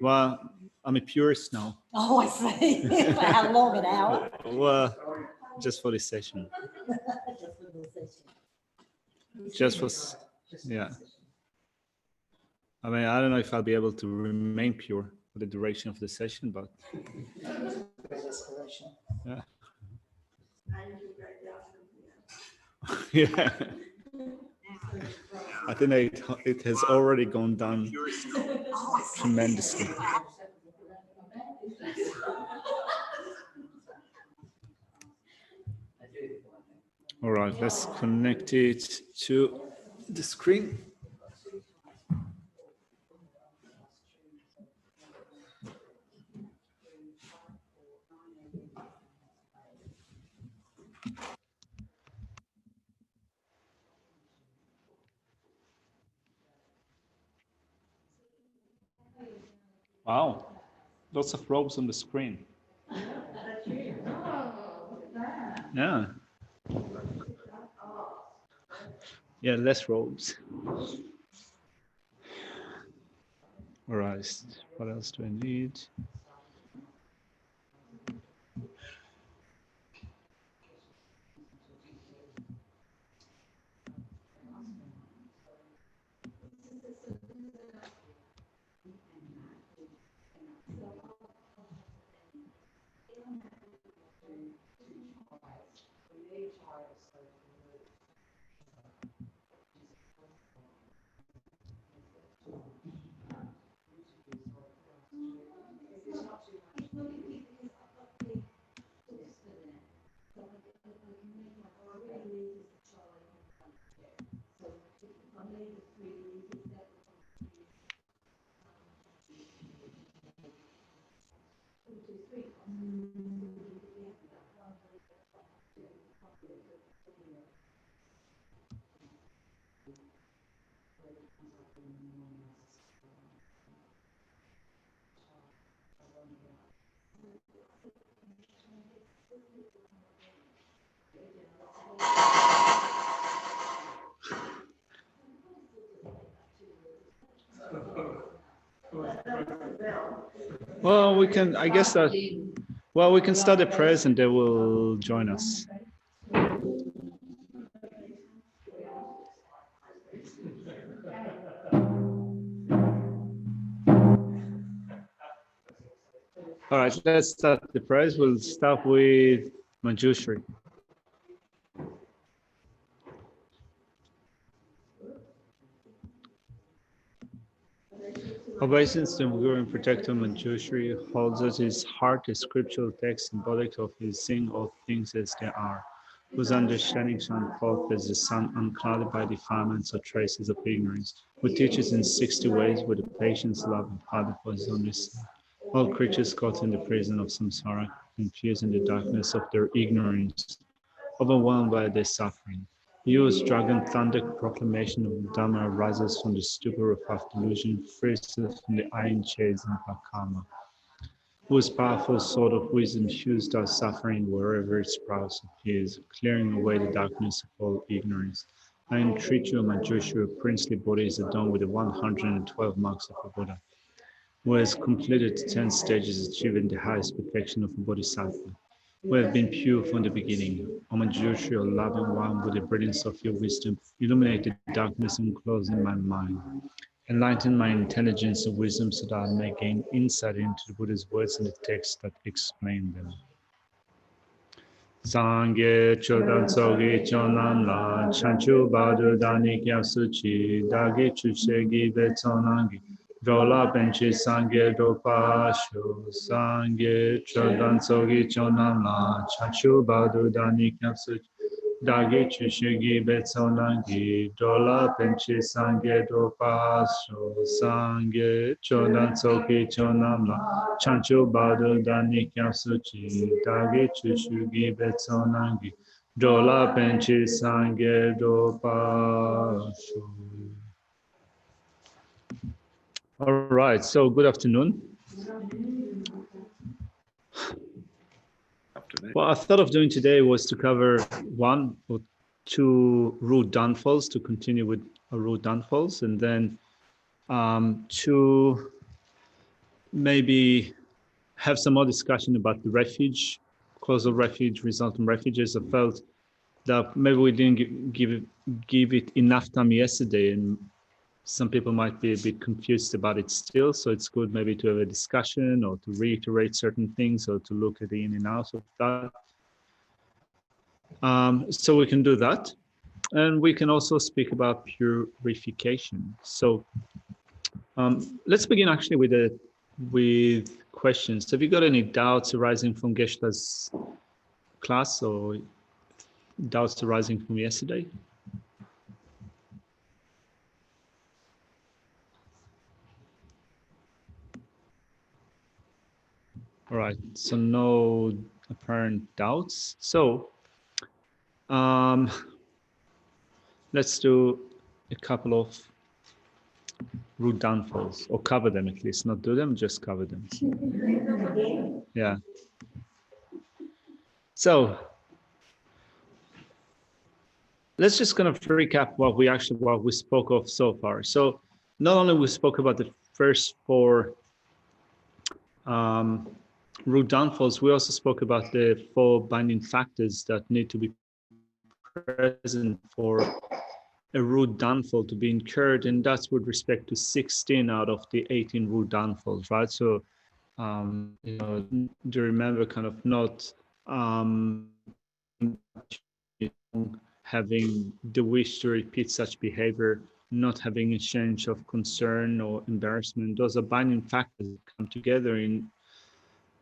Well, I'm a purist now. Oh, I see. For how long, an hour? Well, just for this session. Just for, yeah. I mean, I don't know if I'll be able to remain pure for the duration of the session, but yeah. Yeah. I think it has already gone down tremendously. All right, let's connect it to the screen. Wow, lots of robes on the screen. Yeah. Yeah, less robes. All right, what else do I need? Well, we can, I guess that, well, we can start the prayers and they will join us. All right, let's start the prayers. We'll start with Manjushri. Obeisance to Guru and Protector Manjushri holds at his heart a scriptural text symbolic of his seeing all things as they are, whose understanding shone forth as the sun unclouded by defilements or traces of ignorance, who teaches in 60 ways with the patience, love, and pardon for his only son. All creatures caught in the prison of samsara, confused in the darkness of their ignorance, overwhelmed by their suffering. Whose dragon thundered proclamation of Dharma arises from the stupor of half-delusion, frees us from the iron chains of karma. Whose powerful sword of wisdom hews our suffering wherever its sprouts appears, clearing away the darkness of all ignorance. I entreat you, Manjushri, princely body is adorned with the 112 marks of a Buddha, who has completed 10 stages achieving the highest perfection of a Bodhisattva. We have been pure from the beginning. O Manjushri, O loving one, with the brilliance of your wisdom, illuminate the darkness enclosing my mind. Enlighten my intelligence and wisdom so that I may gain insight into the Buddha's words and the texts that explain them. Sangye chodan tsogi chonan la chanchu badu dani kyasuchi dagi chushegi betonangi. Dola benchi sangye dopashu sangye chodan tsogi chonan la chanchu badu dani kyasuchi dagi chushegi betonangi. Dola benchi sangye dopashu sangye chodan tsogi chonan la chanchu badu dani kyasuchi dagi chushegi betonangi. Dola benchi sangye dopashu. All right, so good afternoon. What I thought of doing today was to cover one or two root downfalls, to continue with root downfalls, and then two maybe have some more discussion about the refuge, causal refuge, resultant refuges. I felt that maybe we didn't give it enough time yesterday, and some people might be a bit confused about it still. So it's good maybe to have a discussion or to reiterate certain things or to look at the in and out of that. So we can do that. And we can also speak about purification. So let's begin actually with questions. Have you got any doubts arising from Geshe-la's class or doubts arising from yesterday? All right, so no apparent doubts. So let's do a couple of root downfalls, or cover them at least, not do them, just cover them. Yeah. So let's just kind of recap what we spoke of so far. So not only we spoke about the first four root downfalls, we also spoke about the four binding factors that need to be present for a root downfall to be incurred, and that's with respect to 16 out of the 18 root downfalls, right? So, you know, do you remember kind of not having the wish to repeat such behavior, not having a change of concern or embarrassment? Those are binding factors that come together in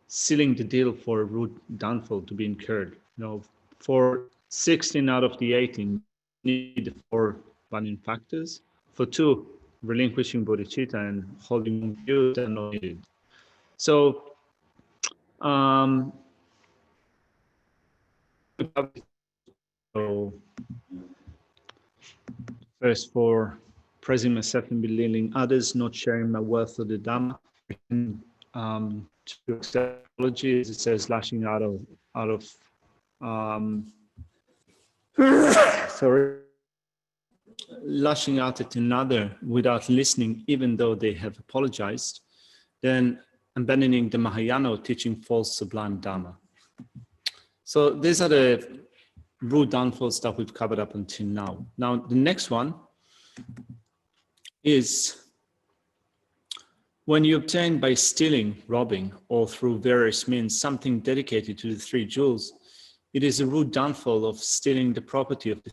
sealing the deal for a root downfall to be incurred. You know, for 16 out of the 18, need the four binding factors. For 2, relinquishing bodhicitta and holding view, they're not needed. So, first 4, praising myself and belittling others, not sharing my wealth of the Dhamma. To accept apology, as it says, lashing out of sorry, lashing out at another without listening, even though they have apologized, then abandoning the Mahayana or teaching false sublime Dhamma. So these are the root downfalls that we've covered up until now. Now, the next one is when you obtain by stealing, robbing, or through various means something dedicated to the 3 jewels, it is a root downfall of stealing the property of the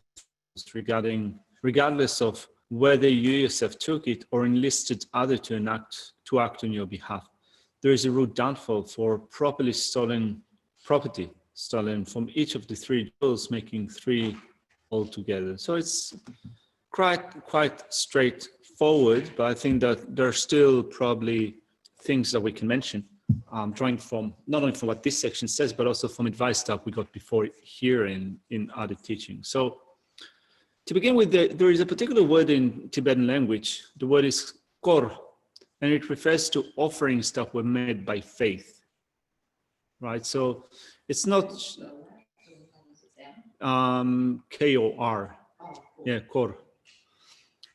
regardless of whether you yourself took it or enlisted others to act on your behalf. There is a root downfall for properly stolen property, stolen from each of the 3 jewels, making 3 altogether. So it's quite straightforward, but I think that there are still probably things that we can mention, drawing from not only from what this section says, but also from advice that we got before here in other teachings. So to begin with, there is a particular word in Tibetan language. The word is kor, and it refers to offerings that were made by faith, right? So it's not K-O-R, yeah, kor.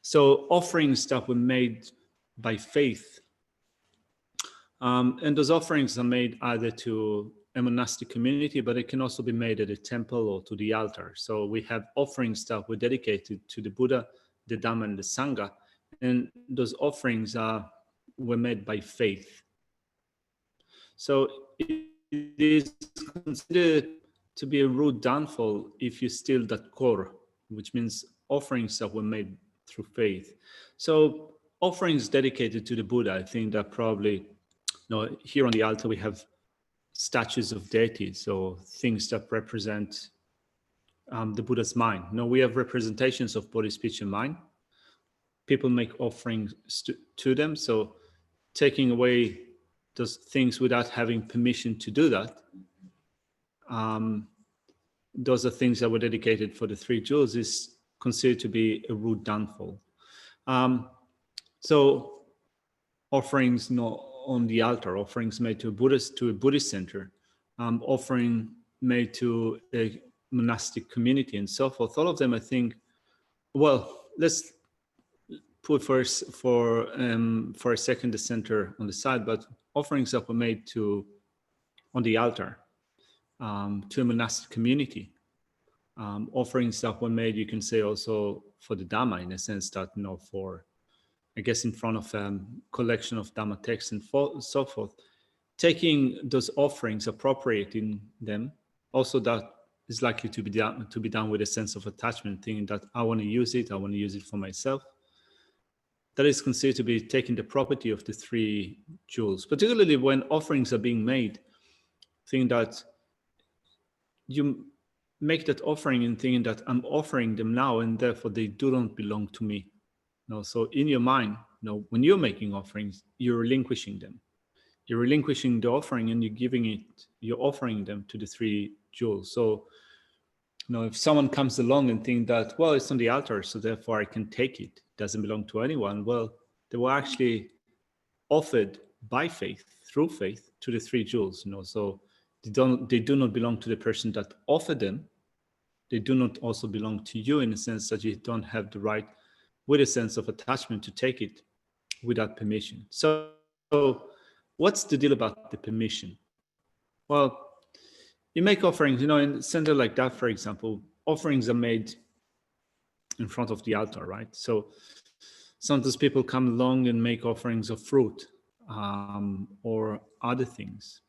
So offerings that were made by faith. And those offerings are made either to a monastic community, but it can also be made at a temple or to the altar. So we have offerings that were dedicated to the Buddha, the Dhamma, and the Sangha. And those offerings were made by faith. So it is considered to be a root downfall if you steal that kor, which means offerings that were made through faith. So offerings dedicated to the Buddha, I think that probably, you know, here on the altar we have statues of deities or things that represent the Buddha's mind. No, we have representations of body, speech, and mind. People make offerings to them. So taking away those things without having permission to do that, those are things that were dedicated for the 3 jewels, is considered to be a root downfall. So offerings not on the altar, offerings made to a Buddhist center, offering made to a monastic community and so forth. All of them, I think, well, let's put first for a second the center on the side, but offerings that were made on the altar to a monastic community, offerings that were made, you can say, also for the Dhamma, in a sense that, for, I guess, in front of a collection of Dhamma texts and so forth, taking those offerings, appropriating them, also that is likely to be done with a sense of attachment, thinking that I want to use it for myself. That is considered to be taking the property of the three jewels, particularly when offerings are being made, thinking that you make that offering and thinking that I'm offering them now and therefore they do not belong to me. So in your mind, when you're making offerings, you're relinquishing them. You're relinquishing the offering and you're offering them to the three jewels. So, if someone comes along and think that, well, it's on the altar, so therefore I can take it, it doesn't belong to anyone. Well, they were actually offered by faith, through faith, to the three jewels. So they do not belong to the person that offered them. They do not also belong to you, in the sense that you don't have the right, with a sense of attachment, to take it without permission. So what's the deal about the permission? Well, you make offerings, in a center like that, for example, offerings are made in front of the altar, right? So sometimes people come along and make offerings of fruit or other things.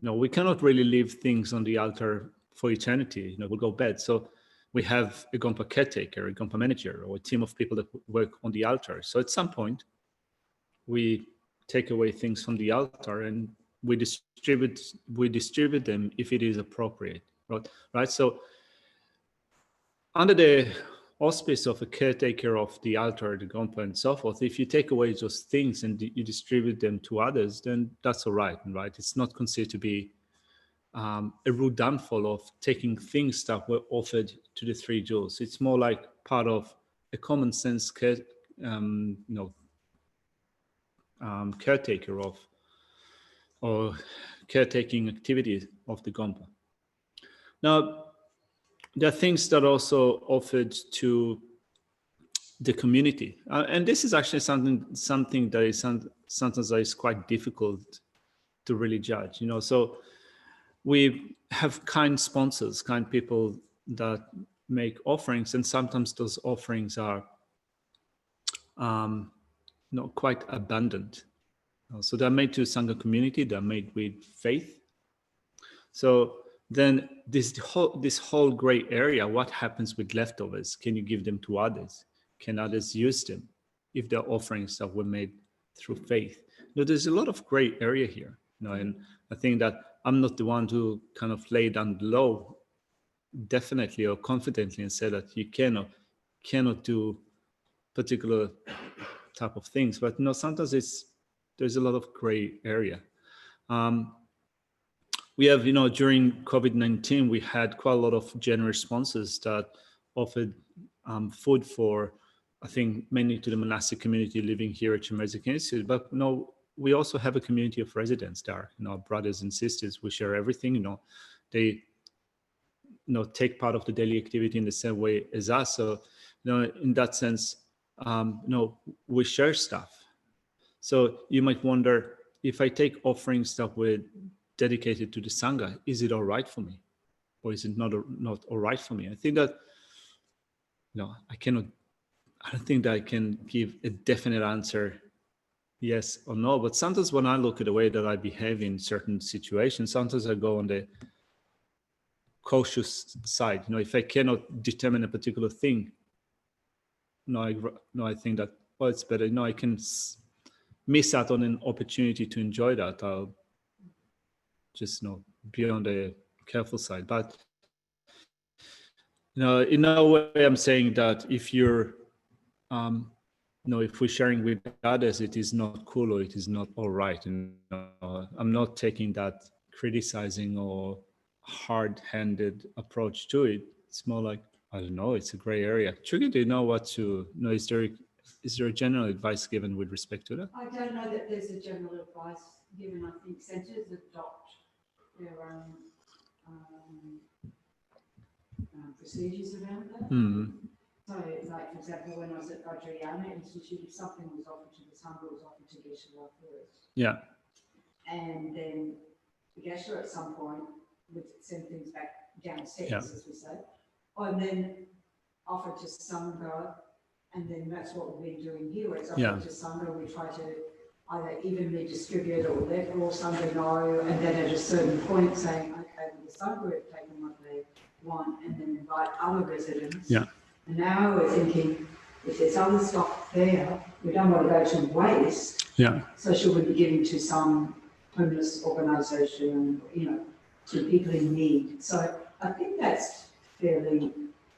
We cannot really leave things on the altar for eternity. We'll go bad. So we have a Gompa caretaker, a Gompa manager, or a team of people that work on the altar. So at some point, we take away things from the altar and we distribute them if it is appropriate, right? So under the auspice of a caretaker of the altar, the Gompa, and so forth, if you take away those things and you distribute them to others, then that's all right, right? It's not considered to be a rude downfall of taking things that were offered to the three jewels. It's more like part of a common sense caretaker or caretaking activities of the Gompa. Now, there are things that are also offered to the community, and this is actually something that is sometimes that is quite difficult to really judge. So we have kind sponsors, kind people that make offerings, and sometimes those offerings are not quite abundant. So they're made to Sangha community, they're made with faith. So then this whole gray area, what happens with leftovers? Can you give them to others? Can others use them if they're offerings that were made through faith? There's a lot of gray area here. And I think that I'm not the one to kind of lay down the law definitely or confidently and say that you cannot do particular type of things. But sometimes there's a lot of gray area. We have, during COVID-19, we had quite a lot of generous sponsors that offered food for, I think, mainly to the monastic community living here at Chimerzik Institute. But, we also have a community of residents there, brothers and sisters. We share everything, they, take part of the daily activity in the same way as us. So, in that sense, we share stuff. So you might wonder, if I take offerings that were dedicated to the Sangha, is it all right for me? Or is it not all right for me? I think that, I don't think that I can give a definite answer, yes or no. But sometimes when I look at the way that I behave in certain situations, sometimes I go on the cautious side. If I cannot determine a particular thing, I think that, well, it's better. I can miss out on an opportunity to enjoy that. I'll just be on the careful side. But in no way I'm saying that if you're if we're sharing with others, it is not cool or it is not all right. I'm not taking that criticizing or hard-handed approach to it. It's more like, I don't know, it's a gray area. Trigger, do you know what to know? Is there a general advice given with respect to that? I don't know that there's a general advice given. I think centres adopt their own procedures around that. So, like, for example, when I was at Vajrayana Institute, if something was offered to the Sangha, it was offered to Geshe-la first. Yeah. And then the Geshe at some point would send things back downstairs, Yeah. as we say, and then offer to Sangha, and then that's what we've been doing here, it's offer Yeah. to Sangha, we try to either evenly distribute or let all Sangha know, and then at a certain point saying, okay, well, the Sangha have taken what they want, and then invite other residents. Yeah. And now we're thinking, if there's other stuff there, we don't want to go to waste. Yeah. So should we be giving to some homeless organisation, to people in need? So I think that's fairly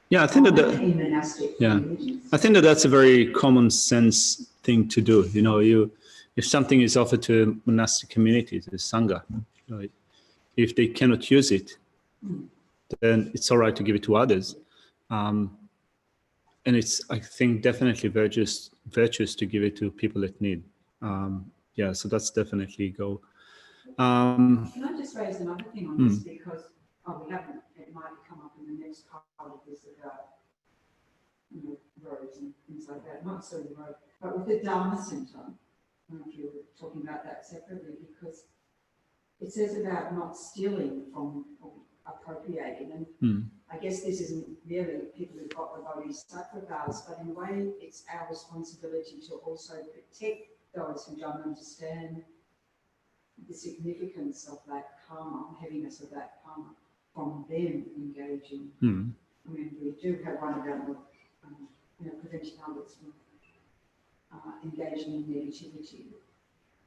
Yeah, I think that in monastic communities. I think that that's a very common sense thing to do. If something is offered to a monastic community, to the Sangha, if they cannot use it, then it's all right to give it to others. And it's, I think, definitely virtuous to give it to people that need. So that's definitely go. Can I just raise another thing on this, because we haven't, it might come up in the next part of this about roads and things like that, not so the road, but with the Dharma Centre, I don't know if you were talking about that separately, because it says about not stealing from or appropriating, and I guess this isn't really people who've got the Bodhisattva vows, but in a way it's our responsibility to also protect those who don't understand the significance of that karma, heaviness of that karma, from them engaging. I mean, we do have one about preventing others from engaging in negativity.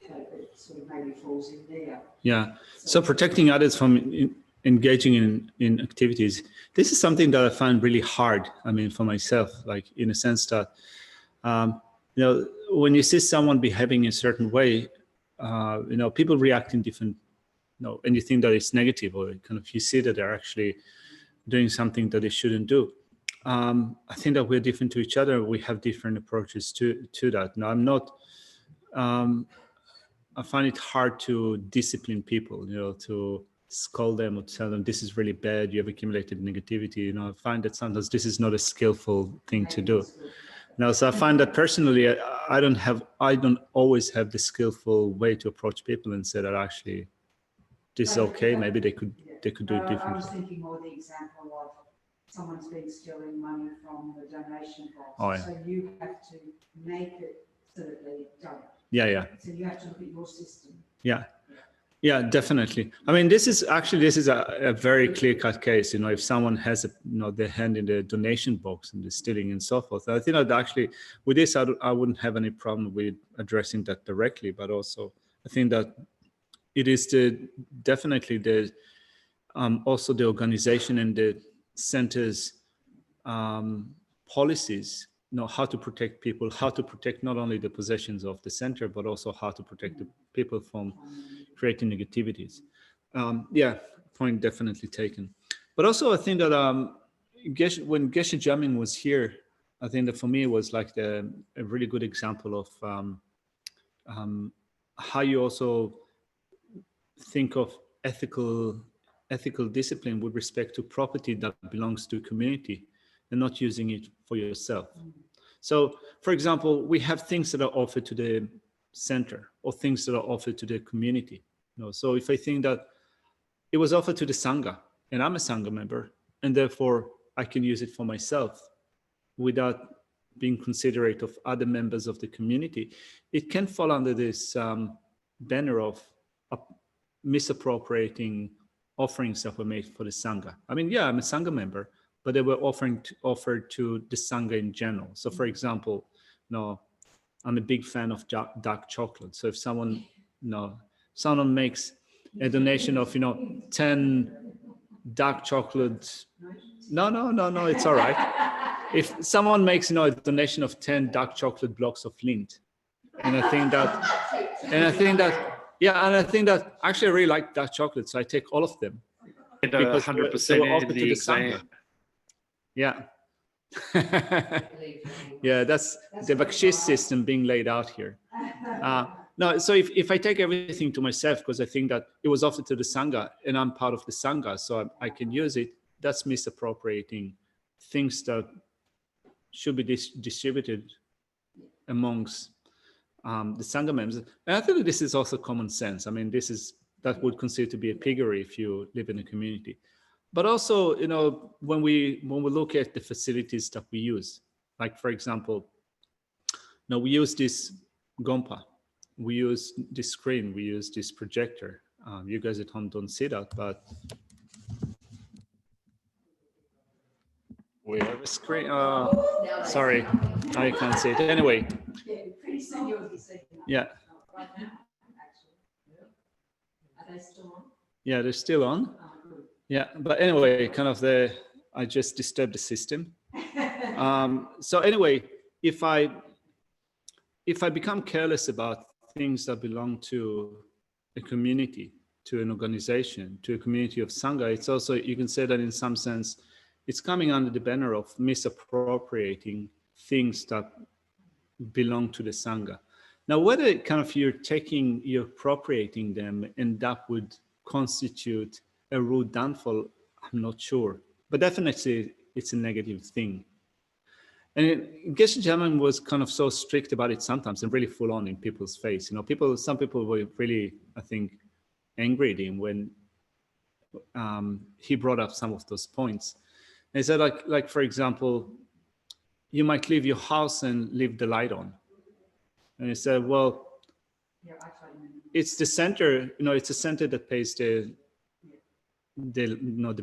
It sort of maybe falls in there. Yeah. So protecting others from engaging in activities. This is something that I find really hard. I mean, for myself, like in a sense that, when you see someone behaving in a certain way, people react in different, and you think that it's negative, or kind of you see that they're actually doing something that they shouldn't do. I think that we're different to each other. We have different approaches to that. Now, I'm not. I find it hard to discipline people, to scold them or tell them this is really bad. You have accumulated negativity. I find that sometimes this is not a skillful thing to do. Now, so I find that personally, I don't always have the skillful way to approach people and say that actually this is okay. Maybe they could do it differently. I was thinking more the example of someone's been stealing money from the donation box. Oh, yeah. So you have to make it so that they don't. Yeah. So you have to look at your system. Yeah, definitely. I mean, this is a very clear-cut case. If someone has their hand in the donation box and the stealing and so forth, I think that actually with this, I wouldn't have any problem with addressing that directly. But also, I think that it is definitely also the organization and the center's policies. How to protect people, how to protect not only the possessions of the center, but also how to protect the people from creating negativities. Point definitely taken. But also I think that when Geshe Jamin was here, I think that for me it was like a really good example of how you also think of ethical discipline with respect to property that belongs to a community and not using it for yourself. So, for example, we have things that are offered to the center or things that are offered to the community. So if I think that it was offered to the Sangha and I'm a Sangha member and therefore I can use it for myself without being considerate of other members of the community, it can fall under this banner of misappropriating offerings that were made for the Sangha. I mean, yeah, I'm a Sangha member, but they were offered to the Sangha in general. So for example, I'm a big fan of dark chocolate. So if someone makes a donation of, 10 dark chocolate, no, it's all right. If someone makes, a donation of 10 dark chocolate blocks of lint, and I think that actually I really like dark chocolate, so I take all of them. Because 100% they were offered in to the the exam. Sangha. Yeah. Yeah, that's the bakshish system being laid out here. No, so if I take everything to myself because I think that it was offered to the Sangha and I'm part of the Sangha, so I can use it, that's misappropriating things that should be distributed amongst the Sangha members. And I think this is also common sense. I mean, that would consider to be a piggery if you live in a community. But also, when we look at the facilities that we use, like for example, we use this Gompa, we use this screen, we use this projector. You guys at home don't see that, but we have a screen. Sorry, I can't see it. Anyway. Pretty soon you'll be seeing that. Yeah. Right now, actually. Are they still on? Yeah, they're still on. Yeah, but anyway, I just disturbed the system. So anyway, if I become careless about things that belong to a community, to an organization, to a community of Sangha, it's also, you can say that in some sense, it's coming under the banner of misappropriating things that belong to the Sangha. Now, whether you're appropriating them and that would constitute a rude downfall, I'm not sure. But definitely it's a negative thing. And Geshe Jaman was kind of so strict about it sometimes and really full on in people's face. Some people were really, I think, angry at him when he brought up some of those points. And he said, like for example, you might leave your house and leave the light on. And he said, well, it's the center, it's the center that pays the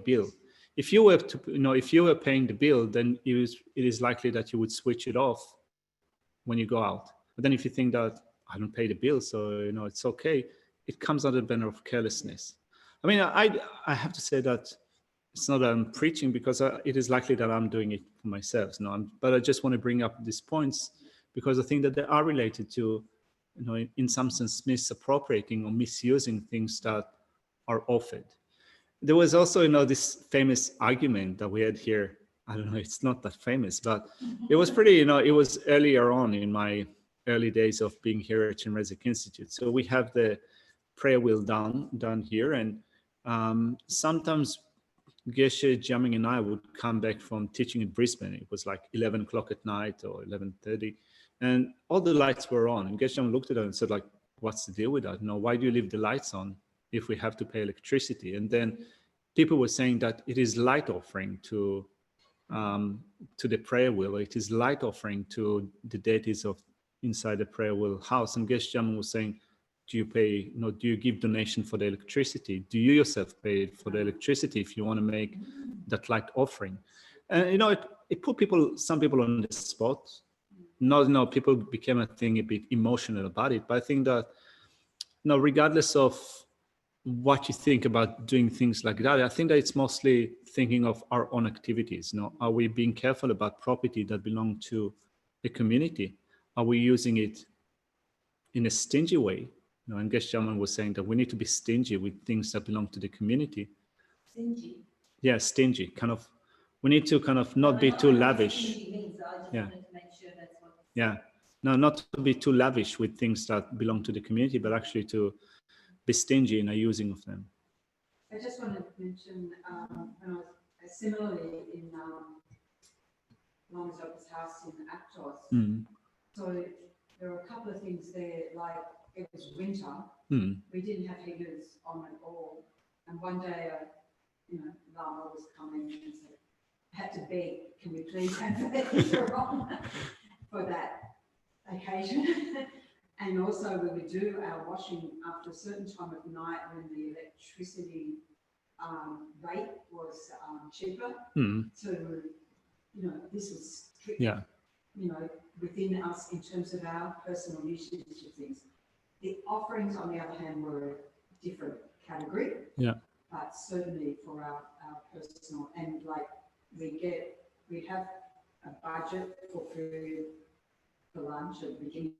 bill. If you were paying the bill, then it is likely that you would switch it off when you go out. But then if you think that I don't pay the bill, so it's okay, it comes under the banner of carelessness. I mean, I have to say that it's not that I'm preaching, because it is likely that I'm doing it for myself. But I just want to bring up these points because I think that they are related to, in some sense, misappropriating or misusing things that are offered. There was also, this famous argument that we had here. I don't know, it's not that famous, but it was pretty, it was earlier on in my early days of being here at Chenrezig Institute. So we have the prayer wheel done here. And sometimes Geshe Jiaming and I would come back from teaching in Brisbane. It was like 11 o'clock at night or 11:30. And all the lights were on. And Geshe looked at us and said, like, what's the deal with that? Why do you leave the lights on if we have to pay electricity? And then people were saying that it is light offering to the prayer wheel. It is light offering to the deities of inside the prayer wheel house. And Geshe Jiaming was saying, do you pay, do you give donation for the electricity? Do you yourself pay for the electricity if you want to make that light offering? And, it put some people on the spot. People became, I think, a bit emotional about it. But I think that, regardless of what you think about doing things like that, I think that it's mostly thinking of our own activities. Are we being careful about property that belong to a community? Are we using it in a stingy way? And Geshe Jaman was saying that we need to be stingy with things that belong to the community. Stingy? Yeah, stingy. We need to not be too lavish. Yeah. Yeah. No, not to be too lavish with things that belong to the community, but actually to be stingy in our using of them. I just wanted to mention, when I was similarly in Lamazopa's house in Aptos. So there were a couple of things there, like it was winter. We didn't have heaters on at all. And one day, Lama was coming and said, I had to beg, can we please have the heater on for that occasion? And also we would do our washing after a certain time of night when the electricity rate was cheaper. So, this was strict, within us in terms of our personal usage of things. The offerings, on the other hand, were a different category. Yeah. But certainly for our personal, and like we have a budget for food for lunch at the beginning.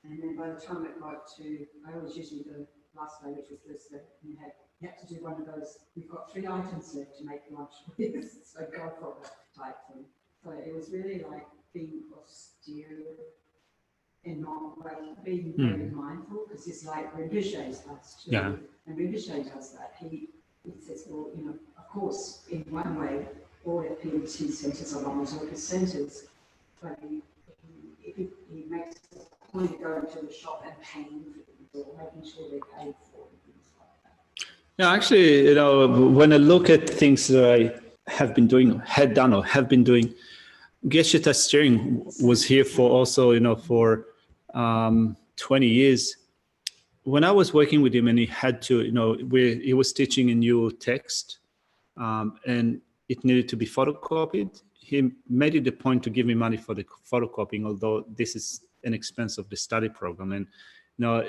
And then by the time it got to, I always usually the last day, which was Thursday, and you had to do one of those, we've got 3 items left to make lunch with, so go for it type thing. So it was really like being austere and not like being very mindful, because it's like Rinpoche does too. Yeah. And Rinpoche does that. He says, well, of course, in one way, all FPMT centres are non-resorted centres, but if he makes a point of going to the shop and paying for things or making sure they're paid for and things like that. Yeah, actually, when I look at things that I have been doing, had been doing, Geshe steering was here for also, for 20 years. When I was working with him and he had to, he was teaching a new text and it needed to be photocopied, he made it a point to give me money for the photocopying, although this is an expense of the study program. And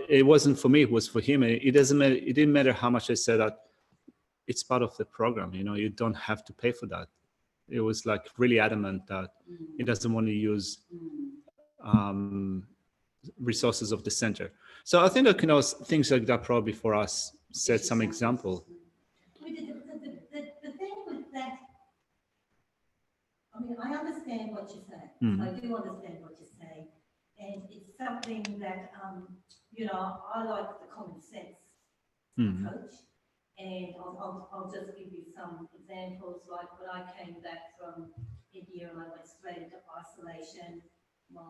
it wasn't for me, it was for him. It doesn't matter. It didn't matter how much I said that it's part of the program. You don't have to pay for that. It was like really adamant that he doesn't want to use resources of the center. So I think that things like that probably for us set some example. The thing with that, I mean, I understand what you're saying. I do understand what you're saying, and it's something that I like the common sense approach. And I'll just give you some examples. Like when I came back from India and I went straight into isolation, my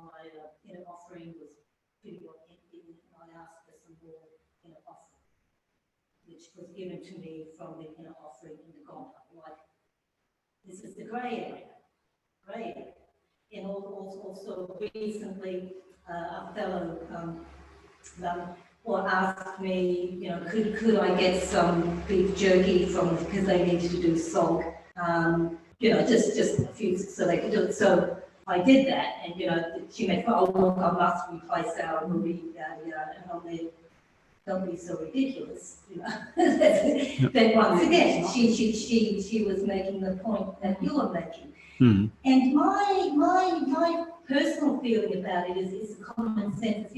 offering was pretty well empty, and I asked for some more offering, which was given to me from the offering in the Gompa. Like, this is the grey area. And also recently, a fellow asked me, could I get some beef jerky because they needed to do salt, just a few so they could do it. So I did that, and she made, oh look, I must replace our movie, and I'm there, don't be so ridiculous, Then once again, she was making the point that you are making. And my personal feeling about it is common sense.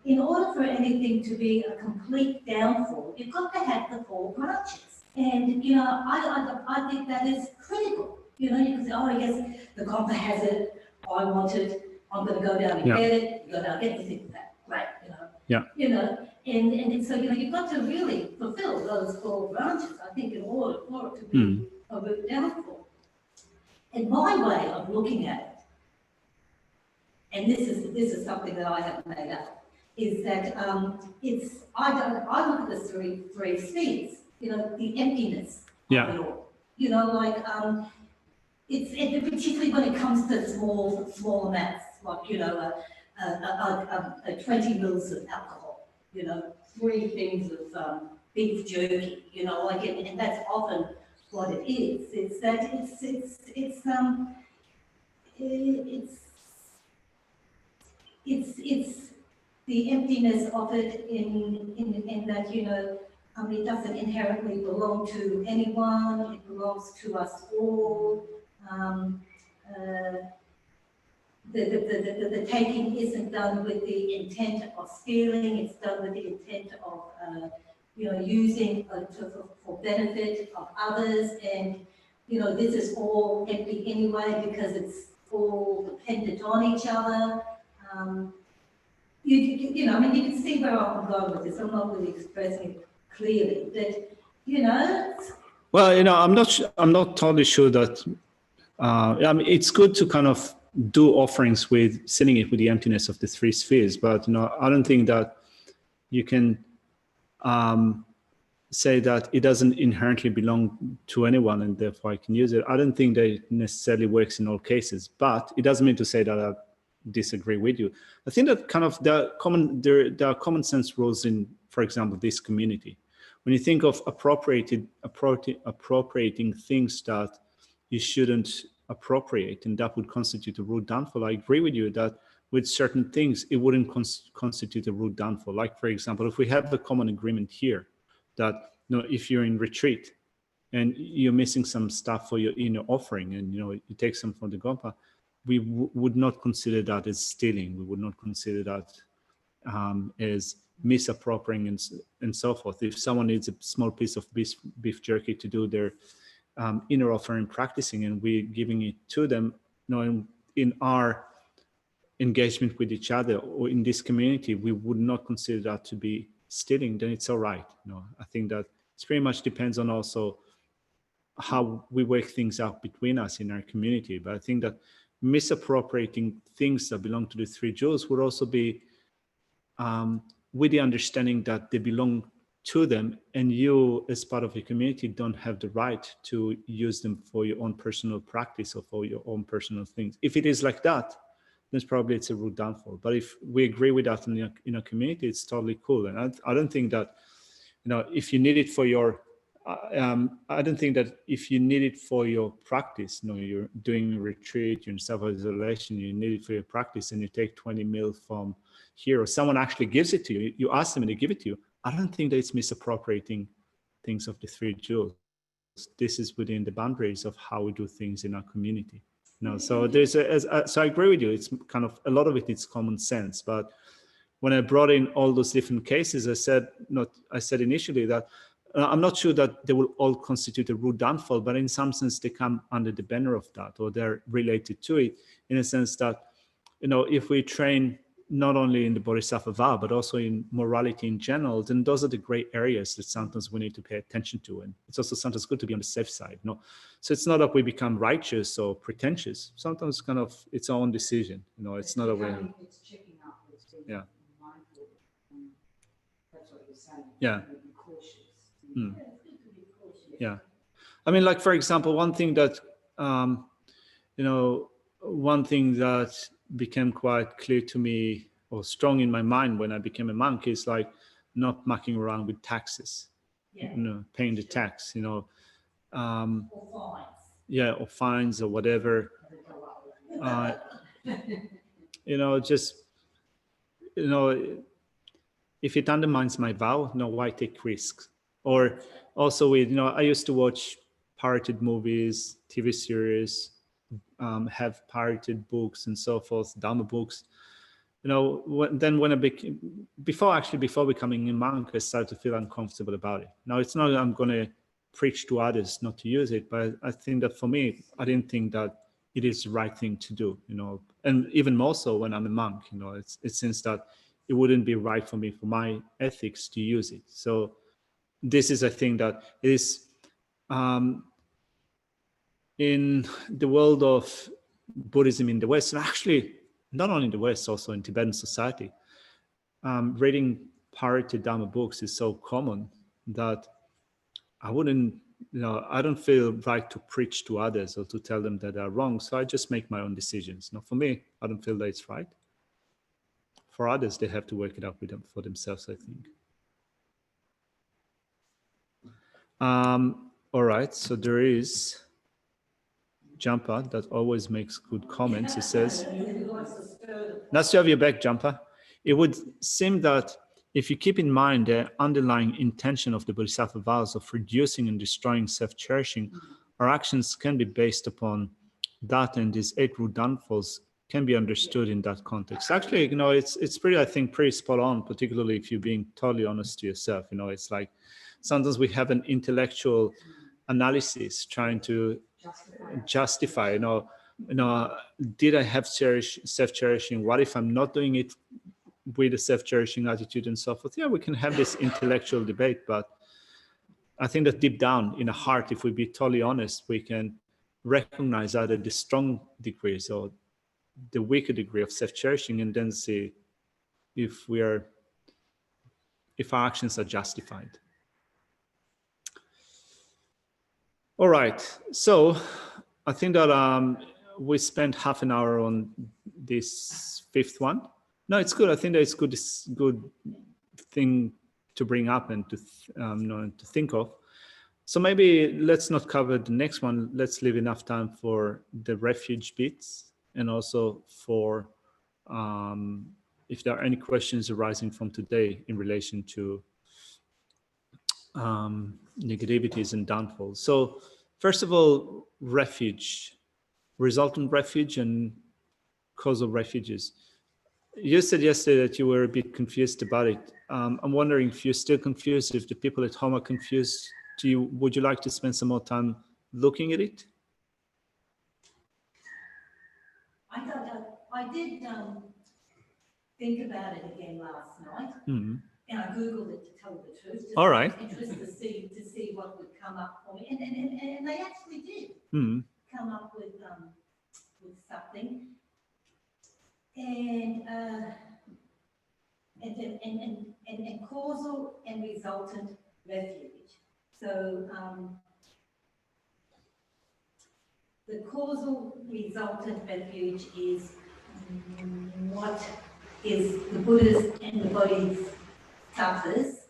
In order for anything to be a complete downfall, you've got to have the 4 branches. And I think that is critical. You can say, oh yes, the Gompa has it, I want it, I'm going to go down and get it. You go down and get it, you think that, great, And so you've got to really fulfill those 4 branches. I think in order for it to be a root downfall. And my way of looking at it, and this is something that I have made up, is that I look at the three spheres, the emptiness of it all. It's particularly when it comes to small amounts, like a 20 mils of alcohol, 3 things of beef jerky, and that's often what it is. It's that it's the emptiness of it in that it doesn't inherently belong to anyone. It belongs to us all. The taking isn't done with the intent of stealing. It's done with the intent of using for benefit of others, and this is all empty anyway because it's all dependent on each other. You can see where I'm going with this. I'm not really expressing it clearly, but Well, I'm not totally sure that. It's good to kind of do offerings with filling it with the emptiness of the 3 spheres, but I don't think that you can say that it doesn't inherently belong to anyone and therefore I can use it. I don't think that it necessarily works in all cases, but it doesn't mean to say that I disagree with you. I think that kind of there are common sense rules in, for example, this community. When you think of appropriating things that you shouldn't appropriate, and that would constitute a root downfall, I agree with you that with certain things, it wouldn't constitute a root downfall. Like, for example, if we have a common agreement here that if you're in retreat and you're missing some stuff for your offering, and you take some from the Gompa, we would not consider that as stealing. We would not consider that as misappropriating and so forth. If someone needs a small piece of beef jerky to do their inner offering practicing, and we're giving it to them, in our engagement with each other or in this community, we would not consider that to be stealing, then it's all right. I think that it pretty much depends on also how we work things out between us in our community. But I think that misappropriating things that belong to the three jewels would also be with the understanding that they belong to them, and you as part of the community don't have the right to use them for your own personal practice or for your own personal things. If it is like that, then probably it's a rude downfall. But if we agree with that in a community, it's totally cool. And I don't think that, if you need it for your I don't think that if you need it for your practice, you're doing a retreat, you're in self-isolation, you need it for your practice, and you take 20 mil from here, or someone actually gives it to you, you ask them and they give it to you. I don't think that it's misappropriating things of the three jewels. This is within the boundaries of how we do things in our community. So so I agree with you. It's kind of, a lot of it is common sense, but when I brought in all those different cases, I said initially that I'm not sure that they will all constitute a rude downfall, but in some sense they come under the banner of that, or they're related to it, in a sense that, if we train not only in the Bodhisattva vow, but also in morality in general, then those are the gray areas that sometimes we need to pay attention to. And it's also sometimes good to be on the safe side. So it's not that we become righteous or pretentious. Sometimes kind of it's our own decision. It's not a way. It's checking up. It's being Yeah. mindful. That's what you're saying. Yeah. Be cautious. Mm. Yeah, it's good to be cautious. Yeah. I mean, like, for example, one thing that became quite clear to me, or strong in my mind when I became a monk, is like not mucking around with taxes. Yeah. Paying the tax, Or fines. yeah, or fines or whatever. Just, if it undermines my vow, why take risks? Or also with, I used to watch pirated movies, TV series, have pirated books and so forth, Dharma books. When I before becoming a monk, I started to feel uncomfortable about it. Now, it's not that I'm going to preach to others not to use it, but I think that for me, I didn't think that it is the right thing to do, and even more so when I'm a monk, it seems that it wouldn't be right for me, for my ethics, to use it. So this is a thing that is, in the world of Buddhism in the West, and actually not only in the West, also in Tibetan society, reading pirated Dharma books is so common that I don't feel right to preach to others or to tell them that they're wrong. So I just make my own decisions. For me, I don't feel that it's right. For others, they have to work it out with them for themselves, I think. All right, so there is Jumper that always makes good comments. He says, nice to have you back, Jumper. It would seem that if you keep in mind the underlying intention of the Bodhisattva vows of reducing and destroying self-cherishing, our actions can be based upon that, and these 8 rude downfalls can be understood in that context. Actually, it's pretty, I think, pretty spot on, particularly if you're being totally honest to yourself. It's like sometimes we have an intellectual analysis trying to justify, did I have self-cherishing? What if I'm not doing it with a self-cherishing attitude and so forth? Yeah, we can have this intellectual debate, but I think that deep down in the heart, if we be totally honest, we can recognize either the strong degrees or the weaker degree of self-cherishing, and then see if our actions are justified. All right, so I think that we spent half an hour on this 5th one. No, it's good. I think that it's good. It's a good thing to bring up and to think of. So maybe let's not cover the next one. Let's leave enough time for the refuge bits, and also for if there are any questions arising from today in relation to negativities and downfalls. So first of all, refuge, resultant refuge and causal refuges. You said yesterday that you were a bit confused about it. I'm wondering if you're still confused, if the people at home are confused. Would you like to spend some more time looking at it? I did think about it again last night. Mm-hmm. And I Googled it, to tell you the truth. All right. Interested to see what would come up for me. and they actually did Mm. come up with something, and causal and resultant refuge. So the causal resultant refuge is what is the Buddha's and the Bodhisattvas,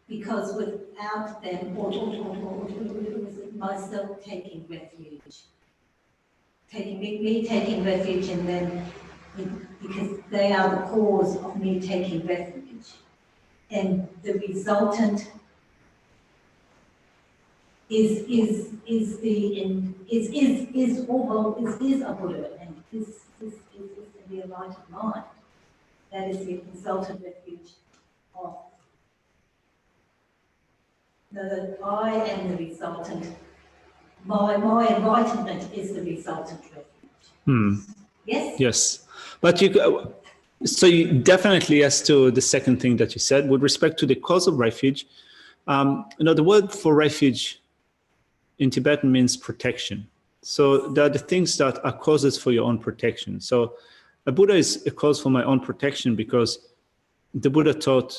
because without them, or myself taking refuge, me taking refuge in them, because they are the cause of me taking refuge, and the resultant is a Buddha, and is the enlightened mind. That is the resultant refuge of. That I am the resultant. My enlightenment is the resultant refuge. Hmm. Yes? Yes. But so you definitely, as to the second thing that you said, with respect to the cause of refuge, the word for refuge in Tibetan means protection. So there are the things that are causes for your own protection. So a Buddha is a cause for my own protection because the Buddha taught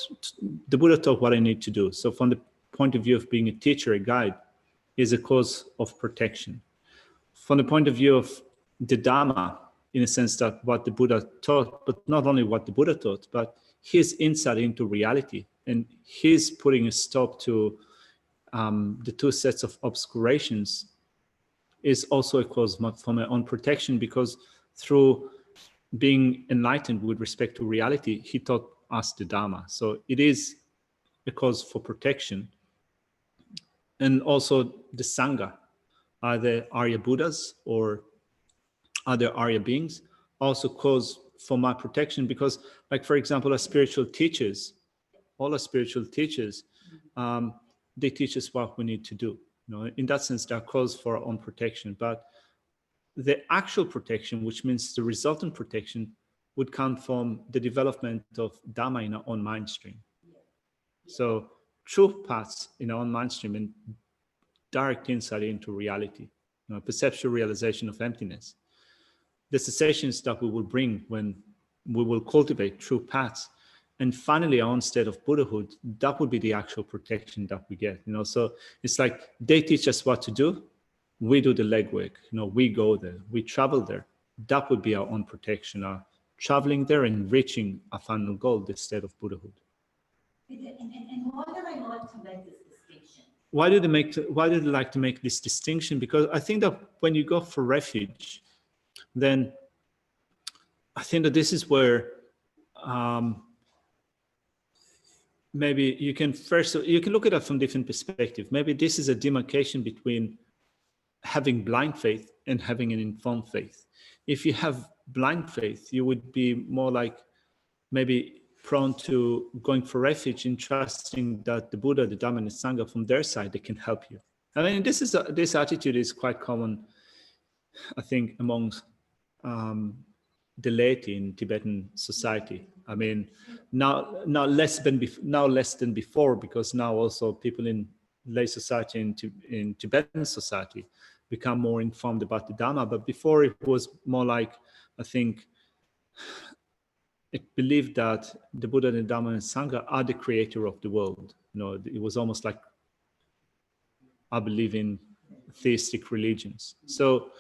what I need to do. So from the point of view of being a teacher, a guide, is a cause of protection. From the point of view of the Dharma, in a sense that what the Buddha taught, but not only what the Buddha taught, but his insight into reality and his putting a stop to the two sets of obscurations is also a cause for my own protection, because through being enlightened with respect to reality, he taught us the Dharma. So it is a cause for protection. And also the Sangha, either Arya Buddhas or other Arya beings, also cause for my protection, because, like, for example, our spiritual teachers, all our spiritual teachers, they teach us what we need to do. In that sense, they are cause for our own protection. But the actual protection, which means the resultant protection, would come from the development of Dhamma in our own mind stream. So truth paths in our own mind stream and direct insight into reality, perceptual realization of emptiness. The cessations that we will bring when we will cultivate true paths, and finally our own state of Buddhahood, that would be the actual protection that we get. So it's like they teach us what to do, we do the legwork, we go there, we travel there. That would be our own protection, our traveling there and reaching a final goal, the state of Buddhahood. And why do they like to make this distinction? Why do they like to make this distinction? Because I think that when you go for refuge, then I think that this is where maybe you can look at it from different perspectives. Maybe this is a demarcation between having blind faith and having an informed faith. If you have blind faith, you would be more like maybe prone to going for refuge and trusting that the Buddha, the Dhamma, and the Sangha from their side, they can help you. I mean, this attitude is quite common, I think, amongst the laity in Tibetan society. I mean, now less than before, because now also people in lay society in Tibetan society become more informed about the Dharma. But before, it was more like, I think, it believed that the Buddha, the Dhamma, and Sangha are the creator of the world. It was almost like, I believe in theistic religions. So,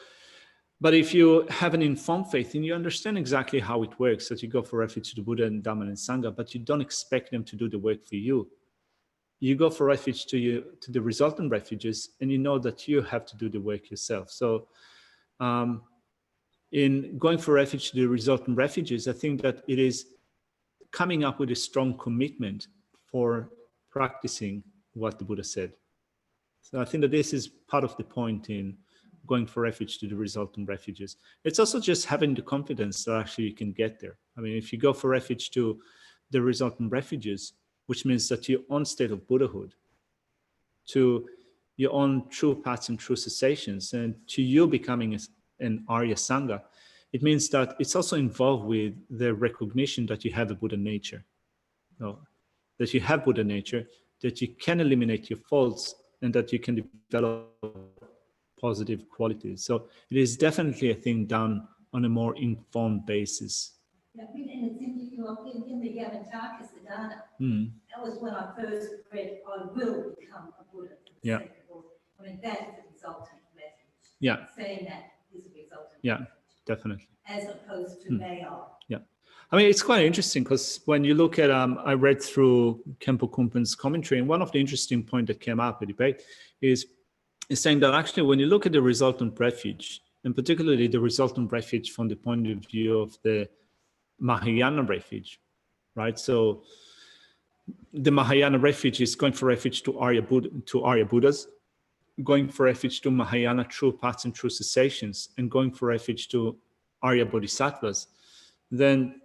but if you have an informed faith and you understand exactly how it works, that you go for refuge to the Buddha and Dhamma and Sangha, but you don't expect them to do the work for you. You go for refuge to the resultant refuges, and you know that you have to do the work yourself. So in going for refuge to the resultant refuges, I think that it is coming up with a strong commitment for practicing what the Buddha said. So I think that this is part of the point in going for refuge to the resultant refuges. It's also just having the confidence that actually you can get there. I mean, if you go for refuge to the resultant refuges, which means that your own state of Buddhahood, to your own true paths and true cessations, and to you becoming an Arya Sangha, it means that it's also involved with the recognition that you have a Buddha nature. That you have Buddha nature, that you can eliminate your faults and that you can develop positive qualities. So it is definitely a thing done on a more informed basis. Yeah, I mean, and it's in the Yamantaka Siddhana. Mm. That was when I first read, I will become a Buddha. Yeah. I mean, that is a resultant message. Yeah. Saying that is a resultant Yeah, message. definitely. As opposed to they are. Yeah. I mean, it's quite interesting because when you look at, I read through Khenpo Kumpen's commentary, and one of the interesting points that came up in debate is saying that actually when you look at the resultant refuge, and particularly the resultant refuge from the point of view of the Mahayana refuge, right? So the Mahayana refuge is going for refuge to Arya Buddhas, going for refuge to Mahayana true paths and true cessations, and going for refuge to Arya Bodhisattvas. Then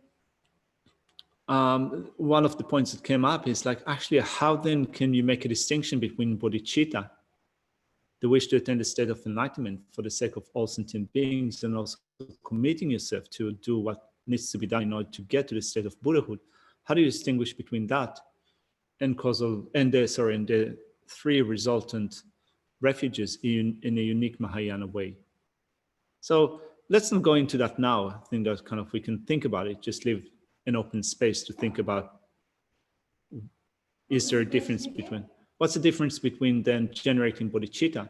one of the points that came up is like, actually, how then can you make a distinction between bodhicitta, the wish to attain the state of enlightenment for the sake of all sentient beings, and also committing yourself to do what needs to be done in order to get to the state of Buddhahood? How do you distinguish between that and the three resultant refuges in a unique Mahayana way? So let's not go into that now. I think that kind of we can think about it, just leave an open space to think about, is there a difference between, what's the difference between then generating bodhicitta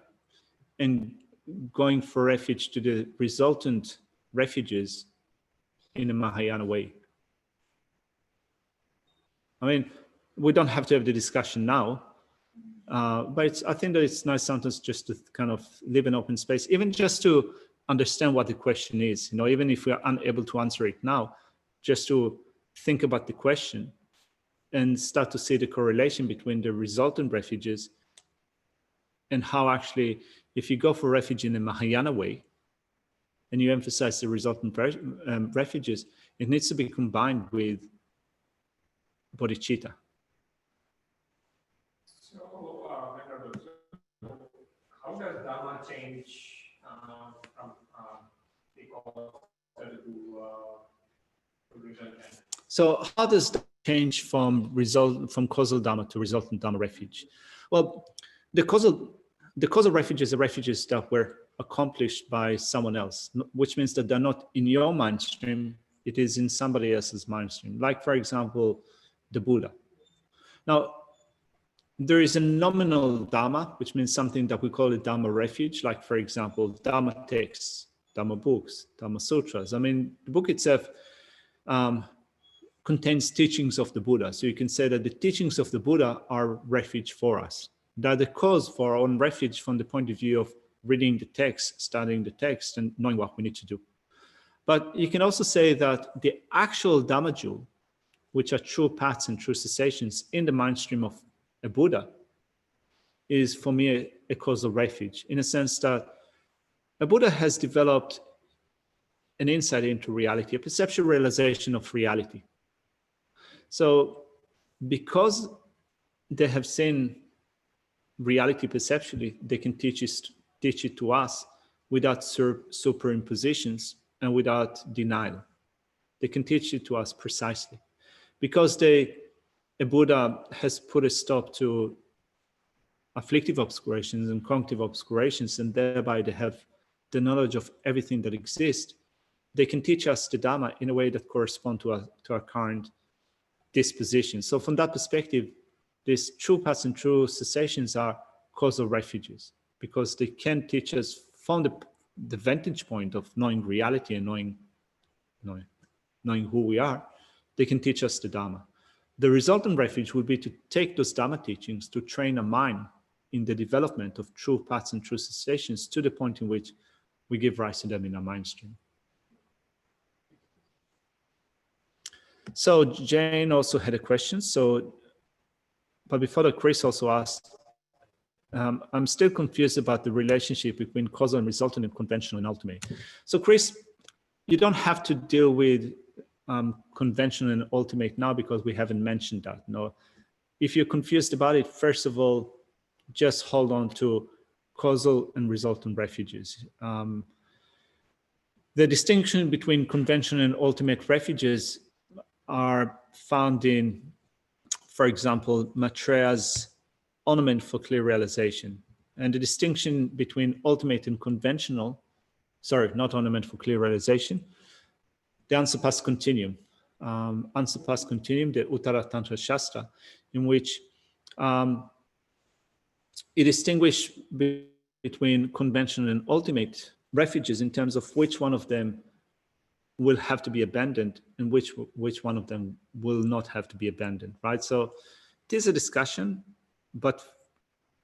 and going for refuge to the resultant refuges in a Mahayana way? I mean, we don't have to have the discussion now, but I think that it's nice sometimes just to kind of leave an open space, even just to understand what the question is, even if we are unable to answer it now, just to think about the question and start to see the correlation between the resultant refuges and how actually, if you go for refuge in a Mahayana way and you emphasize the resultant refuges, it needs to be combined with bodhicitta. So, how does Dharma change from So how does that change from causal Dharma to resultant Dharma refuge? Well, the causal refuges are refuges that were accomplished by someone else, which means that they're not in your mind stream, it is in somebody else's mind stream. Like, for example, the Buddha. Now, there is a nominal Dharma, which means something that we call a Dharma refuge, like, for example, Dharma texts, Dharma books, Dharma sutras. I mean, the book itself contains teachings of the Buddha. So you can say that the teachings of the Buddha are refuge for us. They're the cause for our own refuge from the point of view of reading the text, studying the text, and knowing what we need to do. But you can also say that the actual Dhamma jewel, which are true paths and true cessations in the mind stream of a Buddha, is for me a causal refuge, in a sense that a Buddha has developed an insight into reality, a perceptual realization of reality. So because they have seen reality perceptually, they can teach it to us without superimpositions and without denial. They can teach it to us precisely. Because a Buddha has put a stop to afflictive obscurations and cognitive obscurations, and thereby they have the knowledge of everything that exists, they can teach us the Dhamma in a way that corresponds to our current disposition. So from that perspective, these true paths and true cessations are causal refuges, because they can teach us from the vantage point of knowing reality and knowing who we are. They can teach us the Dhamma. The resultant refuge would be to take those Dhamma teachings to train a mind in the development of true paths and true cessations to the point in which we give rise to them in our mind stream. So Jane also had a question. But before that, Chris also asked, I'm still confused about the relationship between causal and resultant and conventional and ultimate. So Chris, you don't have to deal with conventional and ultimate now because we haven't mentioned that. No, if you're confused about it, first of all, just hold on to causal and resultant refuges. The distinction between conventional and ultimate refuges are found in, for example, Maitreya's ornament for clear realization. And the distinction between ultimate and conventional, sorry, not ornament for clear realization, the unsurpassed continuum. Unsurpassed continuum, the Uttara Tantra Shastra, in which it distinguishes between conventional and ultimate refuges in terms of which one of them will have to be abandoned and which one of them will not have to be abandoned, right? So it is a discussion, but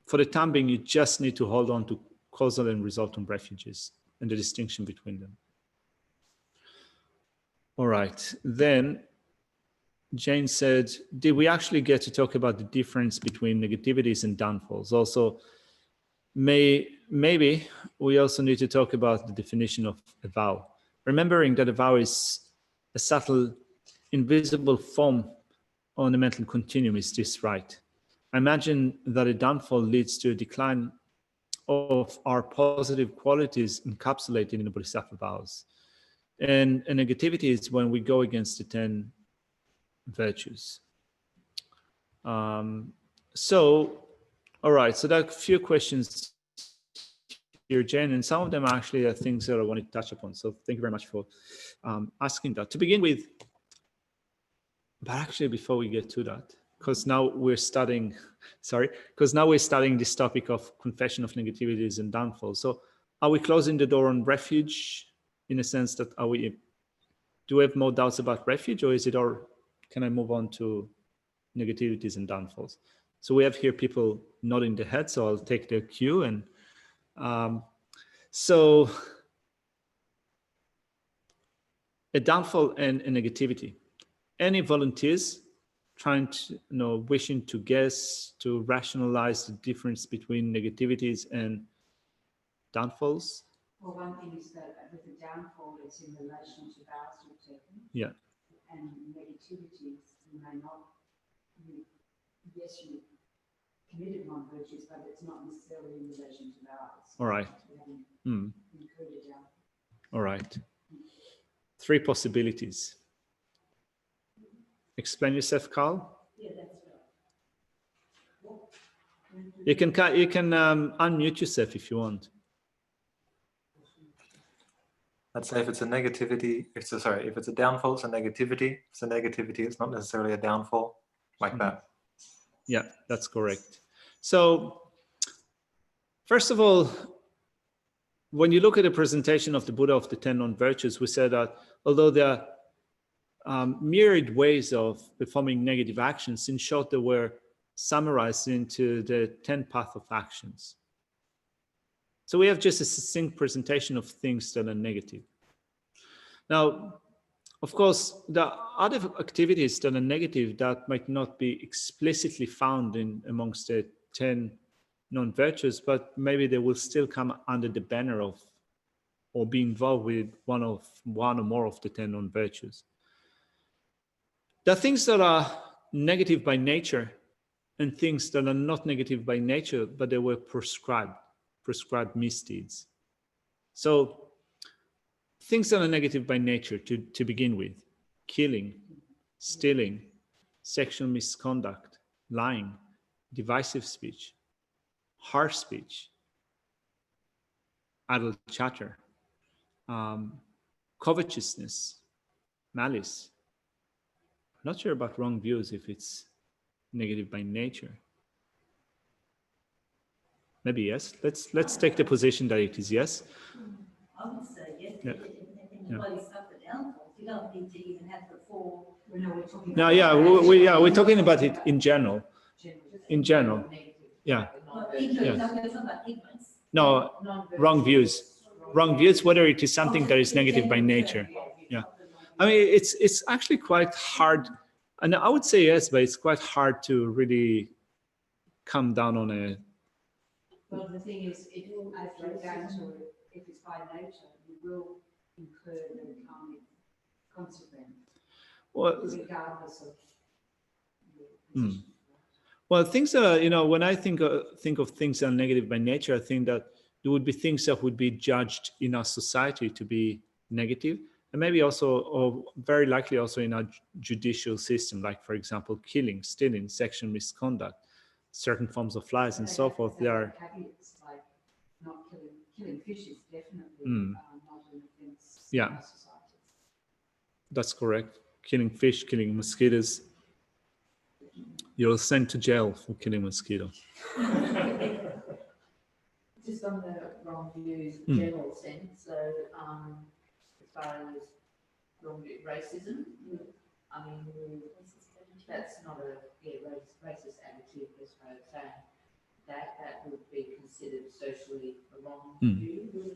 for the time being, you just need to hold on to causal and resultant refuges and the distinction between them. All right, then Jane said, did we actually get to talk about the difference between negativities and downfalls? Also, maybe we also need to talk about the definition of a vow. Remembering that a vow is a subtle, invisible form on the mental continuum. Is this right? I imagine that a downfall leads to a decline of our positive qualities encapsulated in the Bodhisattva vows. And a negativity is when we go against the 10 virtues. So, all right, so there are a few questions here, Jane, and some of them actually are things that I want to touch upon. So thank you very much for asking that. To begin with, but actually before we get to that, because now we're studying this topic of confession of negativities and downfalls. So are we closing the door on refuge in a sense that do we have more doubts about refuge, or is it, or can I move on to negativities and downfalls? So we have here people nodding their heads, so I'll take their cue. And so a downfall and a negativity. Any volunteers trying to, wishing to guess, to rationalize the difference between negativities and downfalls? Well, one thing is that with the downfall, it's in relation to vows you've taken. Yeah. And negativities, you may not, yes, you committed non-virtues, but it's not necessarily in relation to vows. All right. Included down. All right. 3 possibilities. Explain yourself, Carl. Yeah, that's right. You can unmute yourself if you want. Let's say if it's a negativity, if it's a downfall, it's a negativity. If it's a negativity, it's not necessarily a downfall, like that. Yeah, that's correct. So, first of all, when you look at the presentation of the Buddha of the 10 non-virtues, we said that although there are myriad ways of performing negative actions, in short, they were summarized into the 10 path of actions. So we have just a succinct presentation of things that are negative. Now, of course, there are other activities that are negative that might not be explicitly found amongst the 10 non-virtues, but maybe they will still come under the banner of, or be involved with one or more of the 10 non-virtues. There are things that are negative by nature and things that are not negative by nature, but they were prescribed misdeeds. So things that are negative by nature to begin with: killing, stealing, sexual misconduct, lying, divisive speech, harsh speech, idle chatter, covetousness, malice. I'm not sure about wrong views if it's negative by nature. Maybe yes. Let's take the position that it is yes. I would say yes. Yeah. In the Bodhisattva downfalls, you don't need to even have the 4. No, we're talking No, about we're talking about it in general. In general, yeah. But ignorance, I'm talking about ignorance. No, wrong views. Wrong views, whether it is something that is negative by nature. Yeah. I mean, it's actually quite hard, and I would say yes, but it's quite hard to really come down on a. Well, the thing is, if you down to it, if it's by nature, you will incur the karmic consequence, Well, regardless of the position. Well, things that when I think of things that are negative by nature, I think that there would be things that would be judged in our society to be negative, and maybe also, or very likely also in our judicial system, like, for example, killing, stealing, sexual misconduct. certain forms of flies and They so have- forth, they they have are, caveats, like not killing fish is definitely Mm. not an offence Yeah. in our societies. that's correct. Killing fish, killing mosquitoes. You're sent to jail for killing mosquitoes. Just on the wrong views, Mm. general sense, so, as far as wrong view, racism, I mean, that's not a, racist attitude, as far as saying, that would be considered socially a wrong Mm. view.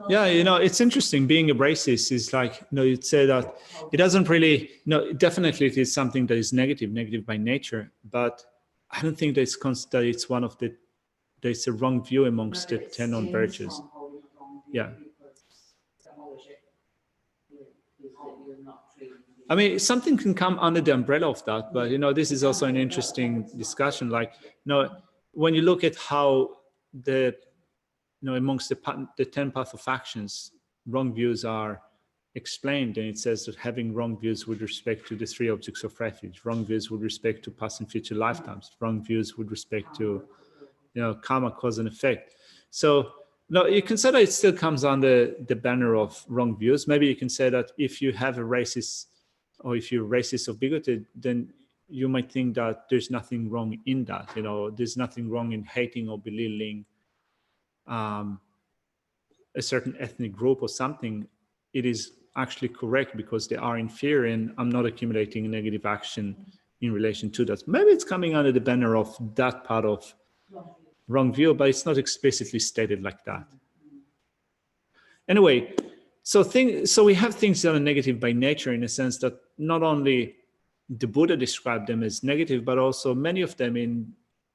Yeah, it's interesting. Being a racist is like, you'd say that it doesn't really, definitely it is something that is negative by nature, but I don't think that it's one of the, there's a wrong view amongst the 10 on virtues. Yeah. I mean, something can come under the umbrella of that, but this is also an interesting discussion. Like, when you look at how the, amongst the 10 path of actions, wrong views are explained, and it says that having wrong views with respect to the 3 objects of refuge, wrong views with respect to past and future lifetimes, wrong views with respect to, karma, cause and effect. So, no, you can say that it still comes under the banner of wrong views. Maybe you can say that if you have a racist, or if you're racist or bigoted, then you might think that there's nothing wrong in that. There's nothing wrong in hating or belittling a certain ethnic group or something. It is actually correct because they are inferior, and I'm not accumulating negative action in relation to that. Maybe it's coming under the banner of that part of wrong view, but it's not explicitly stated like that. Anyway, so we have things that are negative by nature, in a sense that not only the Buddha described them as negative, but also many of them in,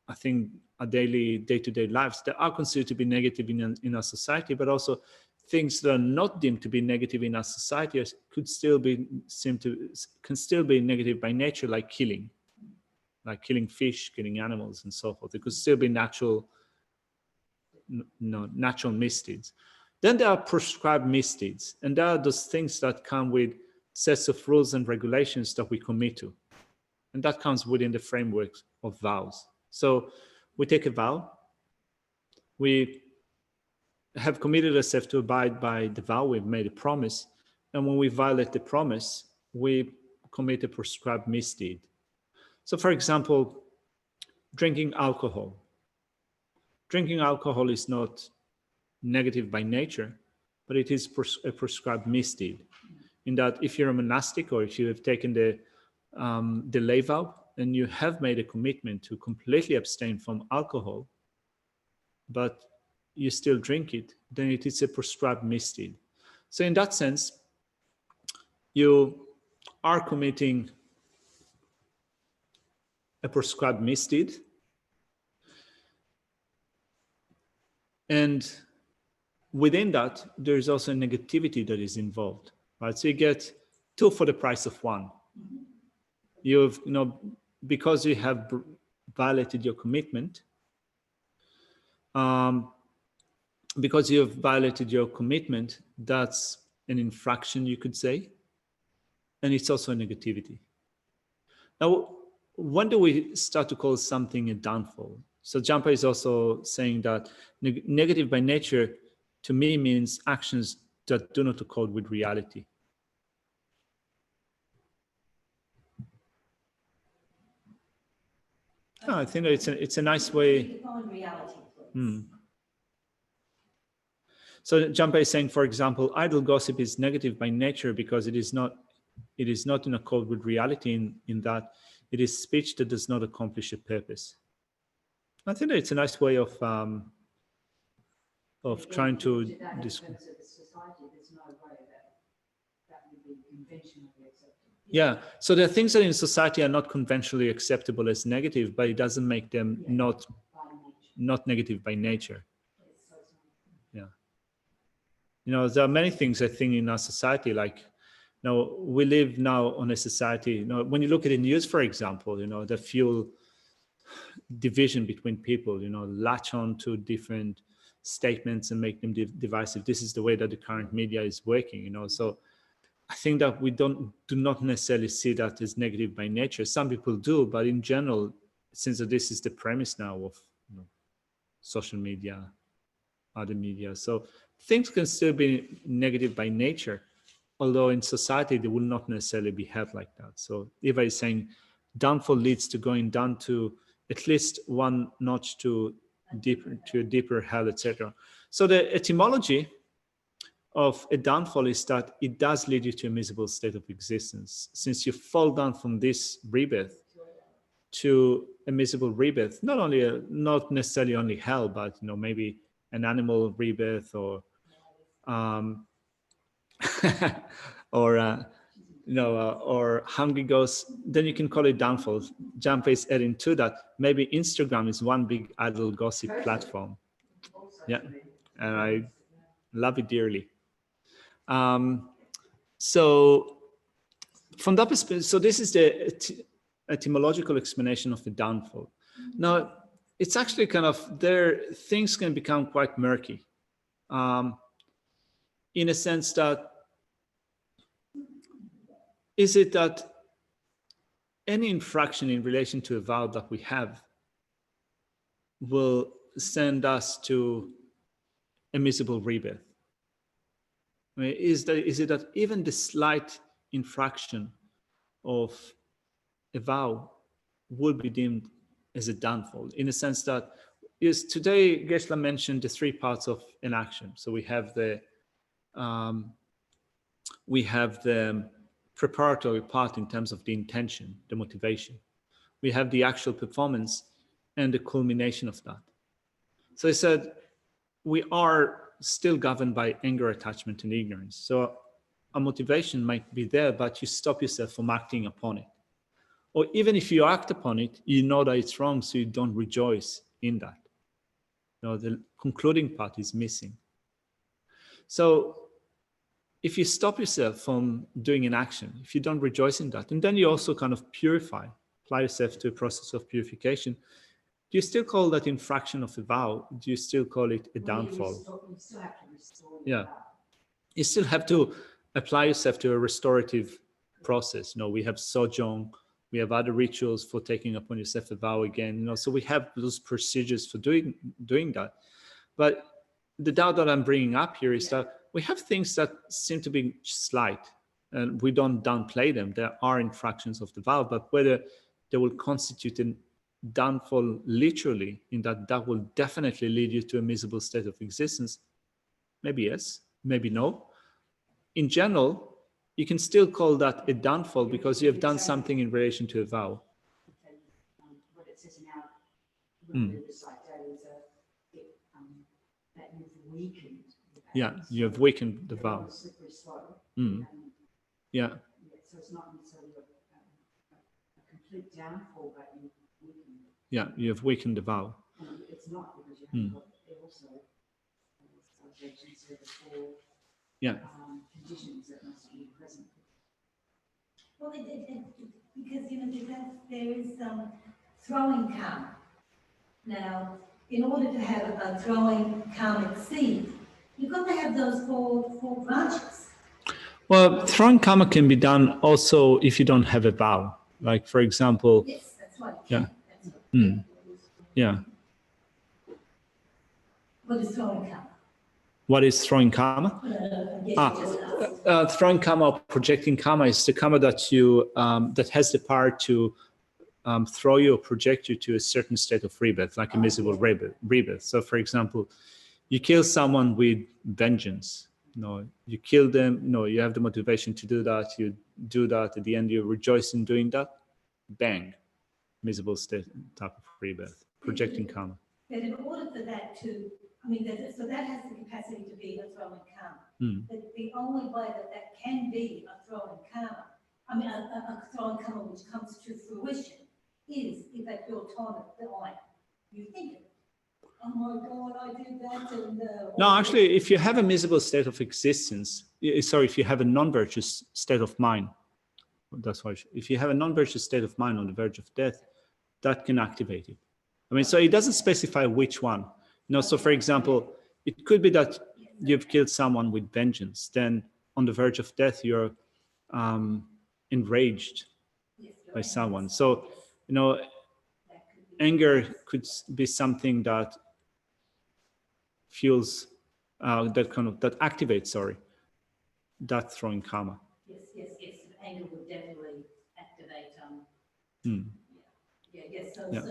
I think, our daily day-to-day lives that are considered to be negative in our society, but also things that are not deemed to be negative in our society can still be negative by nature, like killing fish, killing animals, and so forth. It could still be natural misdeeds. Then there are prescribed misdeeds, and there are those things that come with sets of rules and regulations that we commit to, and that comes within the framework of vows. So we take a vow, we have committed ourselves to abide by the vow, we've made a promise, and when we violate the promise, we commit a prescribed misdeed. So, for example, drinking alcohol. Drinking alcohol is not negative by nature, but it is a prescribed misdeed. In that, if you're a monastic, or if you have taken the lay vow and you have made a commitment to completely abstain from alcohol, but you still drink it, then it is a prescribed misdeed. So in that sense, you are committing a prescribed misdeed, and within that, there is also a negativity that is involved, right? So you get 2 for the price of 1. You've, because you have violated your commitment, because you have violated your commitment, that's an infraction, you could say, and it's also a negativity. Now, when do we start to call something a downfall? So Jampa is also saying that negative by nature, to me, means actions that do not accord with reality. I think that it's a nice way. So Jampa is saying, for example, idle gossip is negative by nature because it is not in accord with reality, in that it is speech that does not accomplish a purpose. I think that it's a nice way of trying to describe. Yeah, so there are things that in society are not conventionally acceptable as negative, but it doesn't make them not negative by nature. Yeah. There are many things, I think, in our society, like, we live now on a society, when you look at the news, for example, that fuel division between people, latch on to different statements and make them divisive. This is the way that the current media is working, so I think that we do not necessarily see that as negative by nature. Some people do, but in general, since this is the premise now of social media, other media. So things can still be negative by nature, although in society they will not necessarily behave like that. So Eva is saying downfall leads to going down to at least one notch to a deeper hell, etc. So the etymology of a downfall is that it does lead you to a miserable state of existence. Since you fall down from this rebirth to a miserable rebirth, not necessarily only hell, but maybe an animal rebirth or or or hungry ghosts, then you can call it downfall. Jampa is adding to that. Maybe Instagram is one big idle gossip platform. Yeah, and I love it dearly. So from that perspective, so this is the etymological explanation of the downfall. Now, it's actually kind of things can become quite murky, in a sense that, is it that any infraction in relation to a vow that we have will send us to a miserable rebirth? I mean, is it that even the slight infraction of a vow would be deemed as a downfall, in a sense that today Geshe-la mentioned the three parts of an action. So we have the preparatory part in terms of the intention, the motivation. We have the actual performance and the culmination of that. So I said we are still governed by anger, attachment, and ignorance. So a motivation might be there, but you stop yourself from acting upon it. Or even if you act upon it, you know that it's wrong, so you don't rejoice in that. The concluding part is missing. So if you stop yourself from doing an action, if you don't rejoice in that, and then you also kind of apply yourself to a process of purification, do you still call that infraction of a vow? Do you still call it a downfall? You still have to restore. Yeah. You still have to apply yourself to a restorative process. We have sojong, we have other rituals for taking upon yourself a vow again. So we have those procedures for doing that. But the doubt that I'm bringing up here is that we have things that seem to be slight, and we don't downplay them. There are infractions of the vow, but whether they will constitute a downfall literally, in that will definitely lead you to a miserable state of existence, maybe yes, maybe no. In general, you can still call that a downfall because you have done something in relation to a vow. What it says in our recite is that you've weakened. Yeah, you have weakened the vow. Slippery slope. Yeah. So it's not necessarily a complete downfall, but you've weakened it. Yeah, you have weakened the vow. And it's not because you haven't got also subjections to the four conditions that must be present. Well, because there is throwing karma. Now, in order to have a throwing karmic seed, you've got to have those four branches. Well, throwing karma can be done also if you don't have a vow. Like, for example. Yes, that's right. Yeah. Yeah. What is throwing karma? What is throwing karma? Throwing karma or projecting karma is the karma that you that has the power to throw you or project you to a certain state of rebirth, like a miserable rebirth. So, for example, you kill someone with vengeance. You kill them. You have the motivation to do that. You do that. At the end, you rejoice in doing that. Bang, miserable state type of rebirth, projecting karma. But in order for that to, so that has the capacity to be a throwing karma. But the only way that can be a throwing karma, a throwing karma which comes to fruition, is if at your time of dying, you think of it. Oh my God, I did that. And, no, actually, if you have a miserable state of existence, if you have a non-virtuous state of mind, that's why, if you have a non-virtuous state of mind on the verge of death, that can activate it. So it doesn't specify which one. So for example, it could be that you've killed someone with vengeance, then on the verge of death, you're enraged by someone. So, anger could be something that fuels, that activates, that throwing karma. Yes. Anger would definitely activate, Hmm. yes, so, Yeah. so,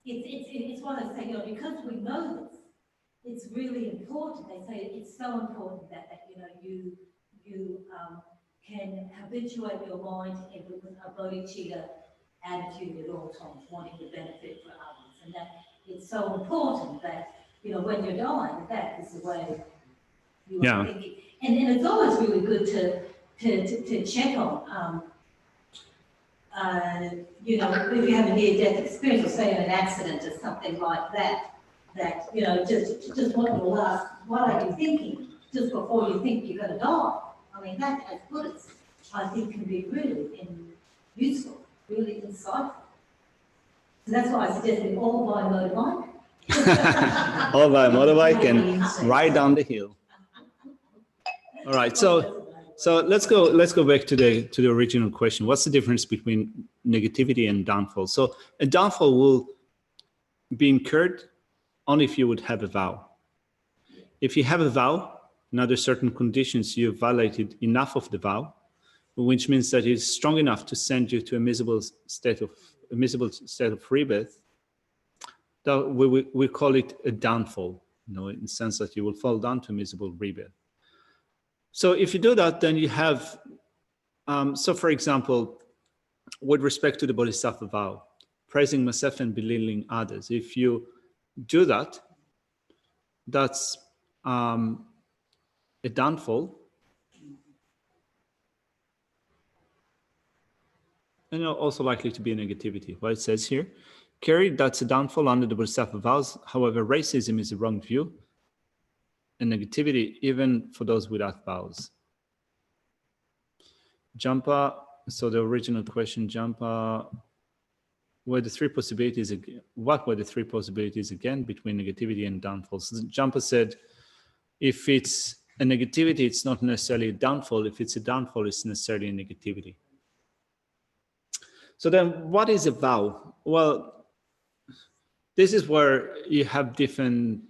it's one of those things, because we know this, it's really important. They say it's so important that you can habituate your mind with a bodhicitta attitude at all times, wanting to benefit for others, and that it's so important that when you're dying, that is the way you are thinking. And it's always really good to check on. If you have a near-death experience, or say in an accident or something like that, just what are you thinking just before you think you're going to die? I mean, that as Buddhists, I think can be really useful, really insightful. So that's why I suggested all by motorbike. All by motorbike and ride down the hill. All right, so let's go back to the original question. What's the difference between negativity and downfall? So a downfall will be incurred only if you would have a vow. If you have a vow, and under certain conditions you have violated enough of the vow, which means that it's strong enough to send you to a miserable state of rebirth, that we call it a downfall, in the sense that you will fall down to a miserable rebirth. So if you do that, then you have, so for example, with respect to the Bodhisattva vow, praising myself and belittling others, if you do that, that's a downfall. And also likely to be a negativity. What it says here, Kerry, that's a downfall under the Bodhisattva vows. However, racism is a wrong view and negativity even for those without vows. Jampa, so the original question, Jampa, what were the three possibilities again between negativity and downfall? So Jampa said, if it's a negativity, it's not necessarily a downfall. If it's a downfall, it's necessarily a negativity. So then what is a vow? Well, this is where you have different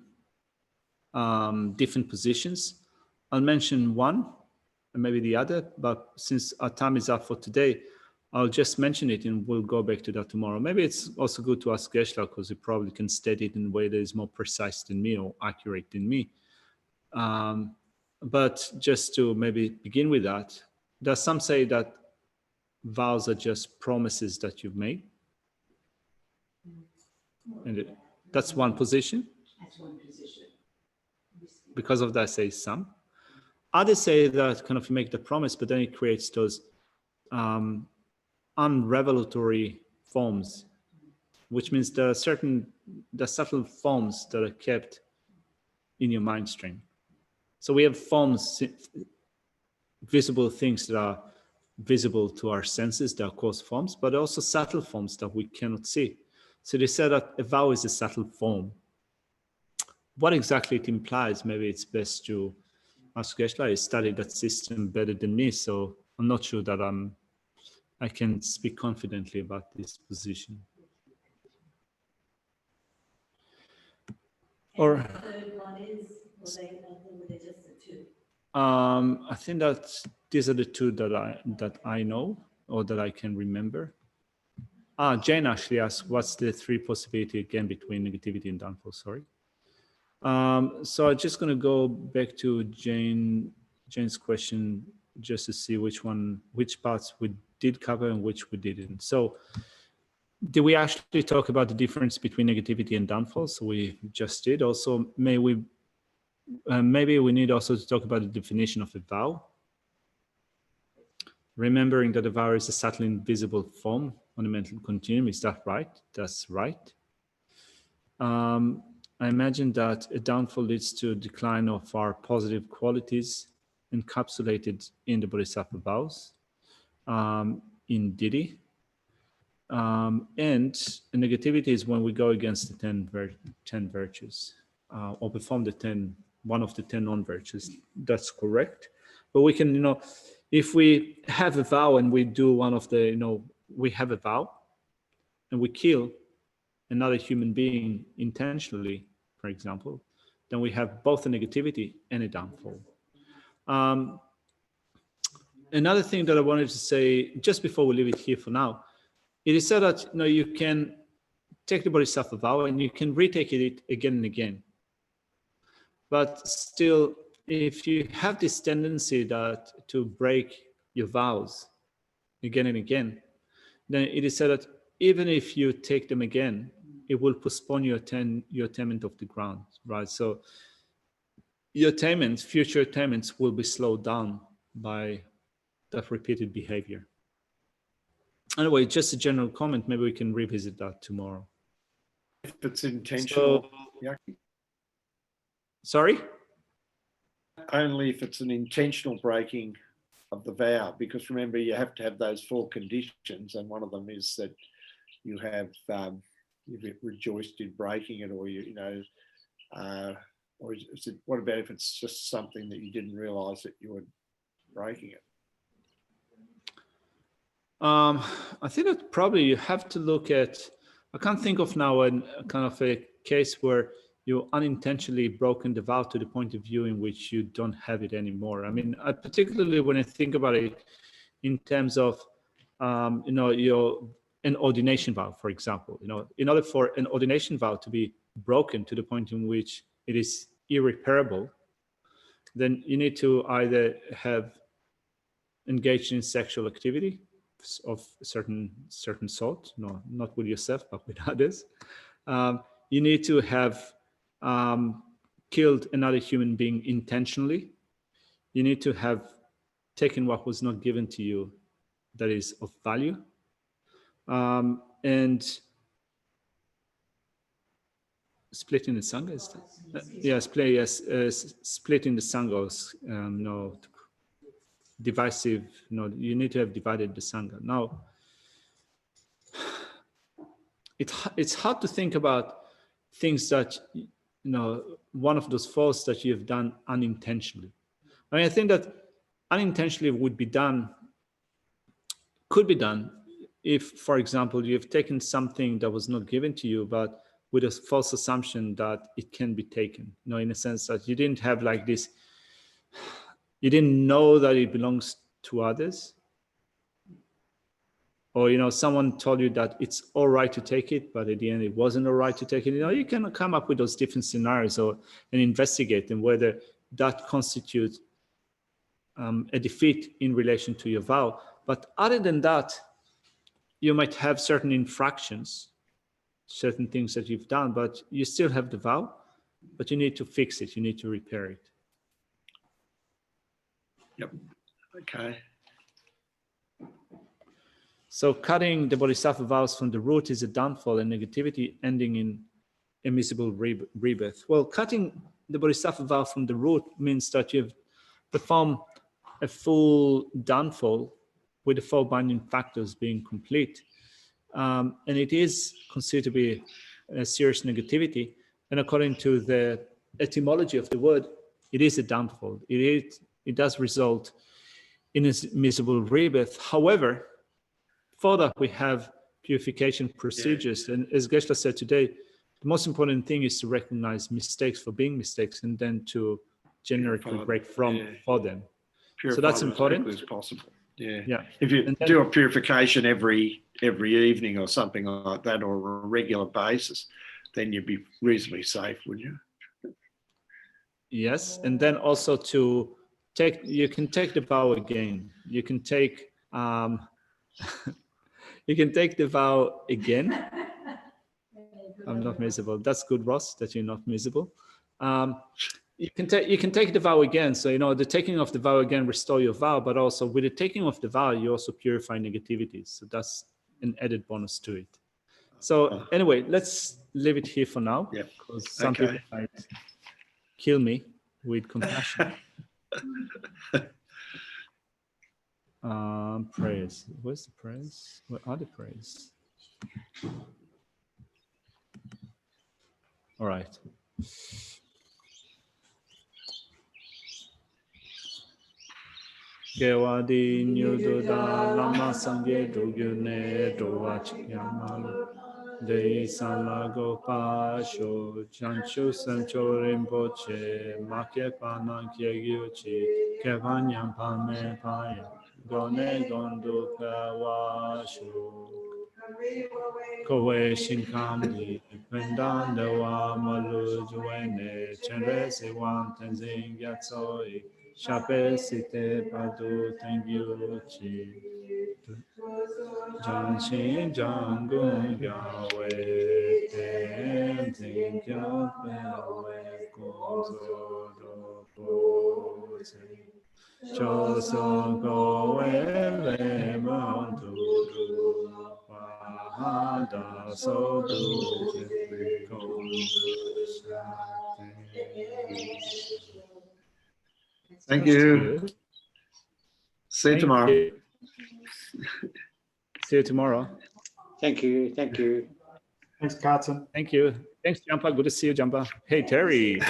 positions. I'll mention one and maybe the other, but since our time is up for today, I'll just mention it and we'll go back to that tomorrow. Maybe it's also good to ask Geshe-la because he probably can state it in a way that is more precise than me or accurate than me. But just to maybe begin with that, there's some say that vows are just promises that you've made. And that's one position. That's one position. Because of that, say some. Others say that kind of you make the promise, but then it creates those unrevelatory forms, which means there are subtle forms that are kept in your mind stream. So we have forms, visible things that are visible to our senses, that are coarse forms, but also subtle forms that we cannot see. So they said that a vow is a subtle form. What exactly it implies, maybe it's best to ask Geshe-la. He studied that system better than me, so I'm not sure that I can speak confidently about this position. Or the third one is, were they just the two? I think that these are the two that I know or that I can remember. Jane actually asked, what's the three possibility again between negativity and downfall? Sorry. So I'm just going to go back to Jane's question just to see which parts we did cover and which we didn't. So did we actually talk about the difference between negativity and downfall? So we just did. Also, maybe we need also to talk about the definition of a vow. Remembering that a vow is a subtle invisible form on the mental continuum. Is that right? That's right. I imagine that a downfall leads to a decline of our positive qualities encapsulated in the Bodhisattva vows, in Didi. And negativity is when we go against the 10 virtues or perform one of the 10 non-virtues. That's correct. But we can, if we have a vow and we do one of the, we have a vow and we kill another human being intentionally, for example, then we have both a negativity and a downfall. Another thing that I wanted to say just before we leave it here for now, it is said that you can take the Bodhisattva vow and you can retake it again and again. But still, if you have this tendency to break your vows again and again, then it is said that even if you take them again, it will postpone your attainment of the ground, right? So your attainments, future attainments, will be slowed down by that repeated behavior. Anyway, just a general comment. Maybe we can revisit that tomorrow. If it's intentional, Sorry? Only if it's an intentional breaking of the vow, because remember, you have to have those 4 conditions, and one of them is that you have you've rejoiced in breaking it, or or is it, what about if it's just something that you didn't realize that you were breaking it? I think that probably you have to look at, I can't think of now a kind of a case where you unintentionally broken the vow to the point of view in which you don't have it anymore. I mean, particularly when I think about it in terms of, an ordination vow, for example, in order for an ordination vow to be broken to the point in which it is irreparable, then you need to either have engaged in sexual activity of certain sort, not with yourself, but with others. You need to have killed another human being intentionally. You need to have taken what was not given to you that is of value. And splitting the Sangha, is that? Splitting the Sangha, divisive, you need to have divided the Sangha. Now, it's hard to think about things that, one of those faults that you have done unintentionally. I mean, I think that unintentionally could be done if, for example, you have taken something that was not given to you, but with a false assumption that it can be taken, in a sense that you didn't have like this, you didn't know that it belongs to others. Or, someone told you that it's all right to take it, but at the end it wasn't all right to take it. You can come up with those different scenarios and investigate them, whether that constitutes a defeat in relation to your vow. But other than that, you might have certain infractions, certain things that you've done, but you still have the vow, but you need to fix it. You need to repair it. Yep. Okay. So cutting the Bodhisattva vows from the root is a downfall and negativity, ending in a miserable rebirth. Well, cutting the Bodhisattva vow from the root means that you've performed a full downfall with the 4 binding factors being complete. And it is considered to be a serious negativity. And according to the etymology of the word, it is a downfall. It does result in a miserable rebirth. However, for that, we have purification procedures. And as Geshe said today, the most important thing is to recognize mistakes for being mistakes and then to generically break for them. Purify so that's them important. As quickly as possible. Yeah. Yeah. If you do a purification every evening or something like that, or a regular basis, then you'd be reasonably safe, wouldn't you? Yes, and then also you can take the vow again. You can take you can take the vow again. I'm not miserable. That's good, Ross, that you're not miserable. You can take the vow again. So the taking of the vow again restore your vow, but also with the taking of the vow, you also purify negativities. So that's an added bonus to it. So anyway, let's leave it here for now. Yeah. Because some people might kill me with compassion. Prayers. Where's the prayers? Where are the prayers? All right. Gewadi nyududa lama sangye drugyune dowach yamalu. Dei Salago Pasho, Chanchu Sancho Rinpoche, Make Panan Kyegyuchi, Kevanyam Pame Paya, Gone Gondu Kawashu. Kowe Shinkamdi, Pendanda Malu Juene, Chenresi Wan Tenzing Yatsoi, Shape Site Padu Tengyuchi. Janshin Jangun Yahweh, Tenzing Yahweh, Gozo Do Boze. Choso Kowe Lema Dudu. Hada Sodu Thank you. See you tomorrow. See you tomorrow. Thank you. Thank you. Thanks, Carson. Thank you. Thanks, Jampa. Good to see you, Jampa. Hey, Terry.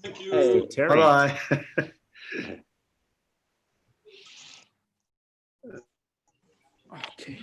Thank you. Hey. Terry. Bye-bye. Okay.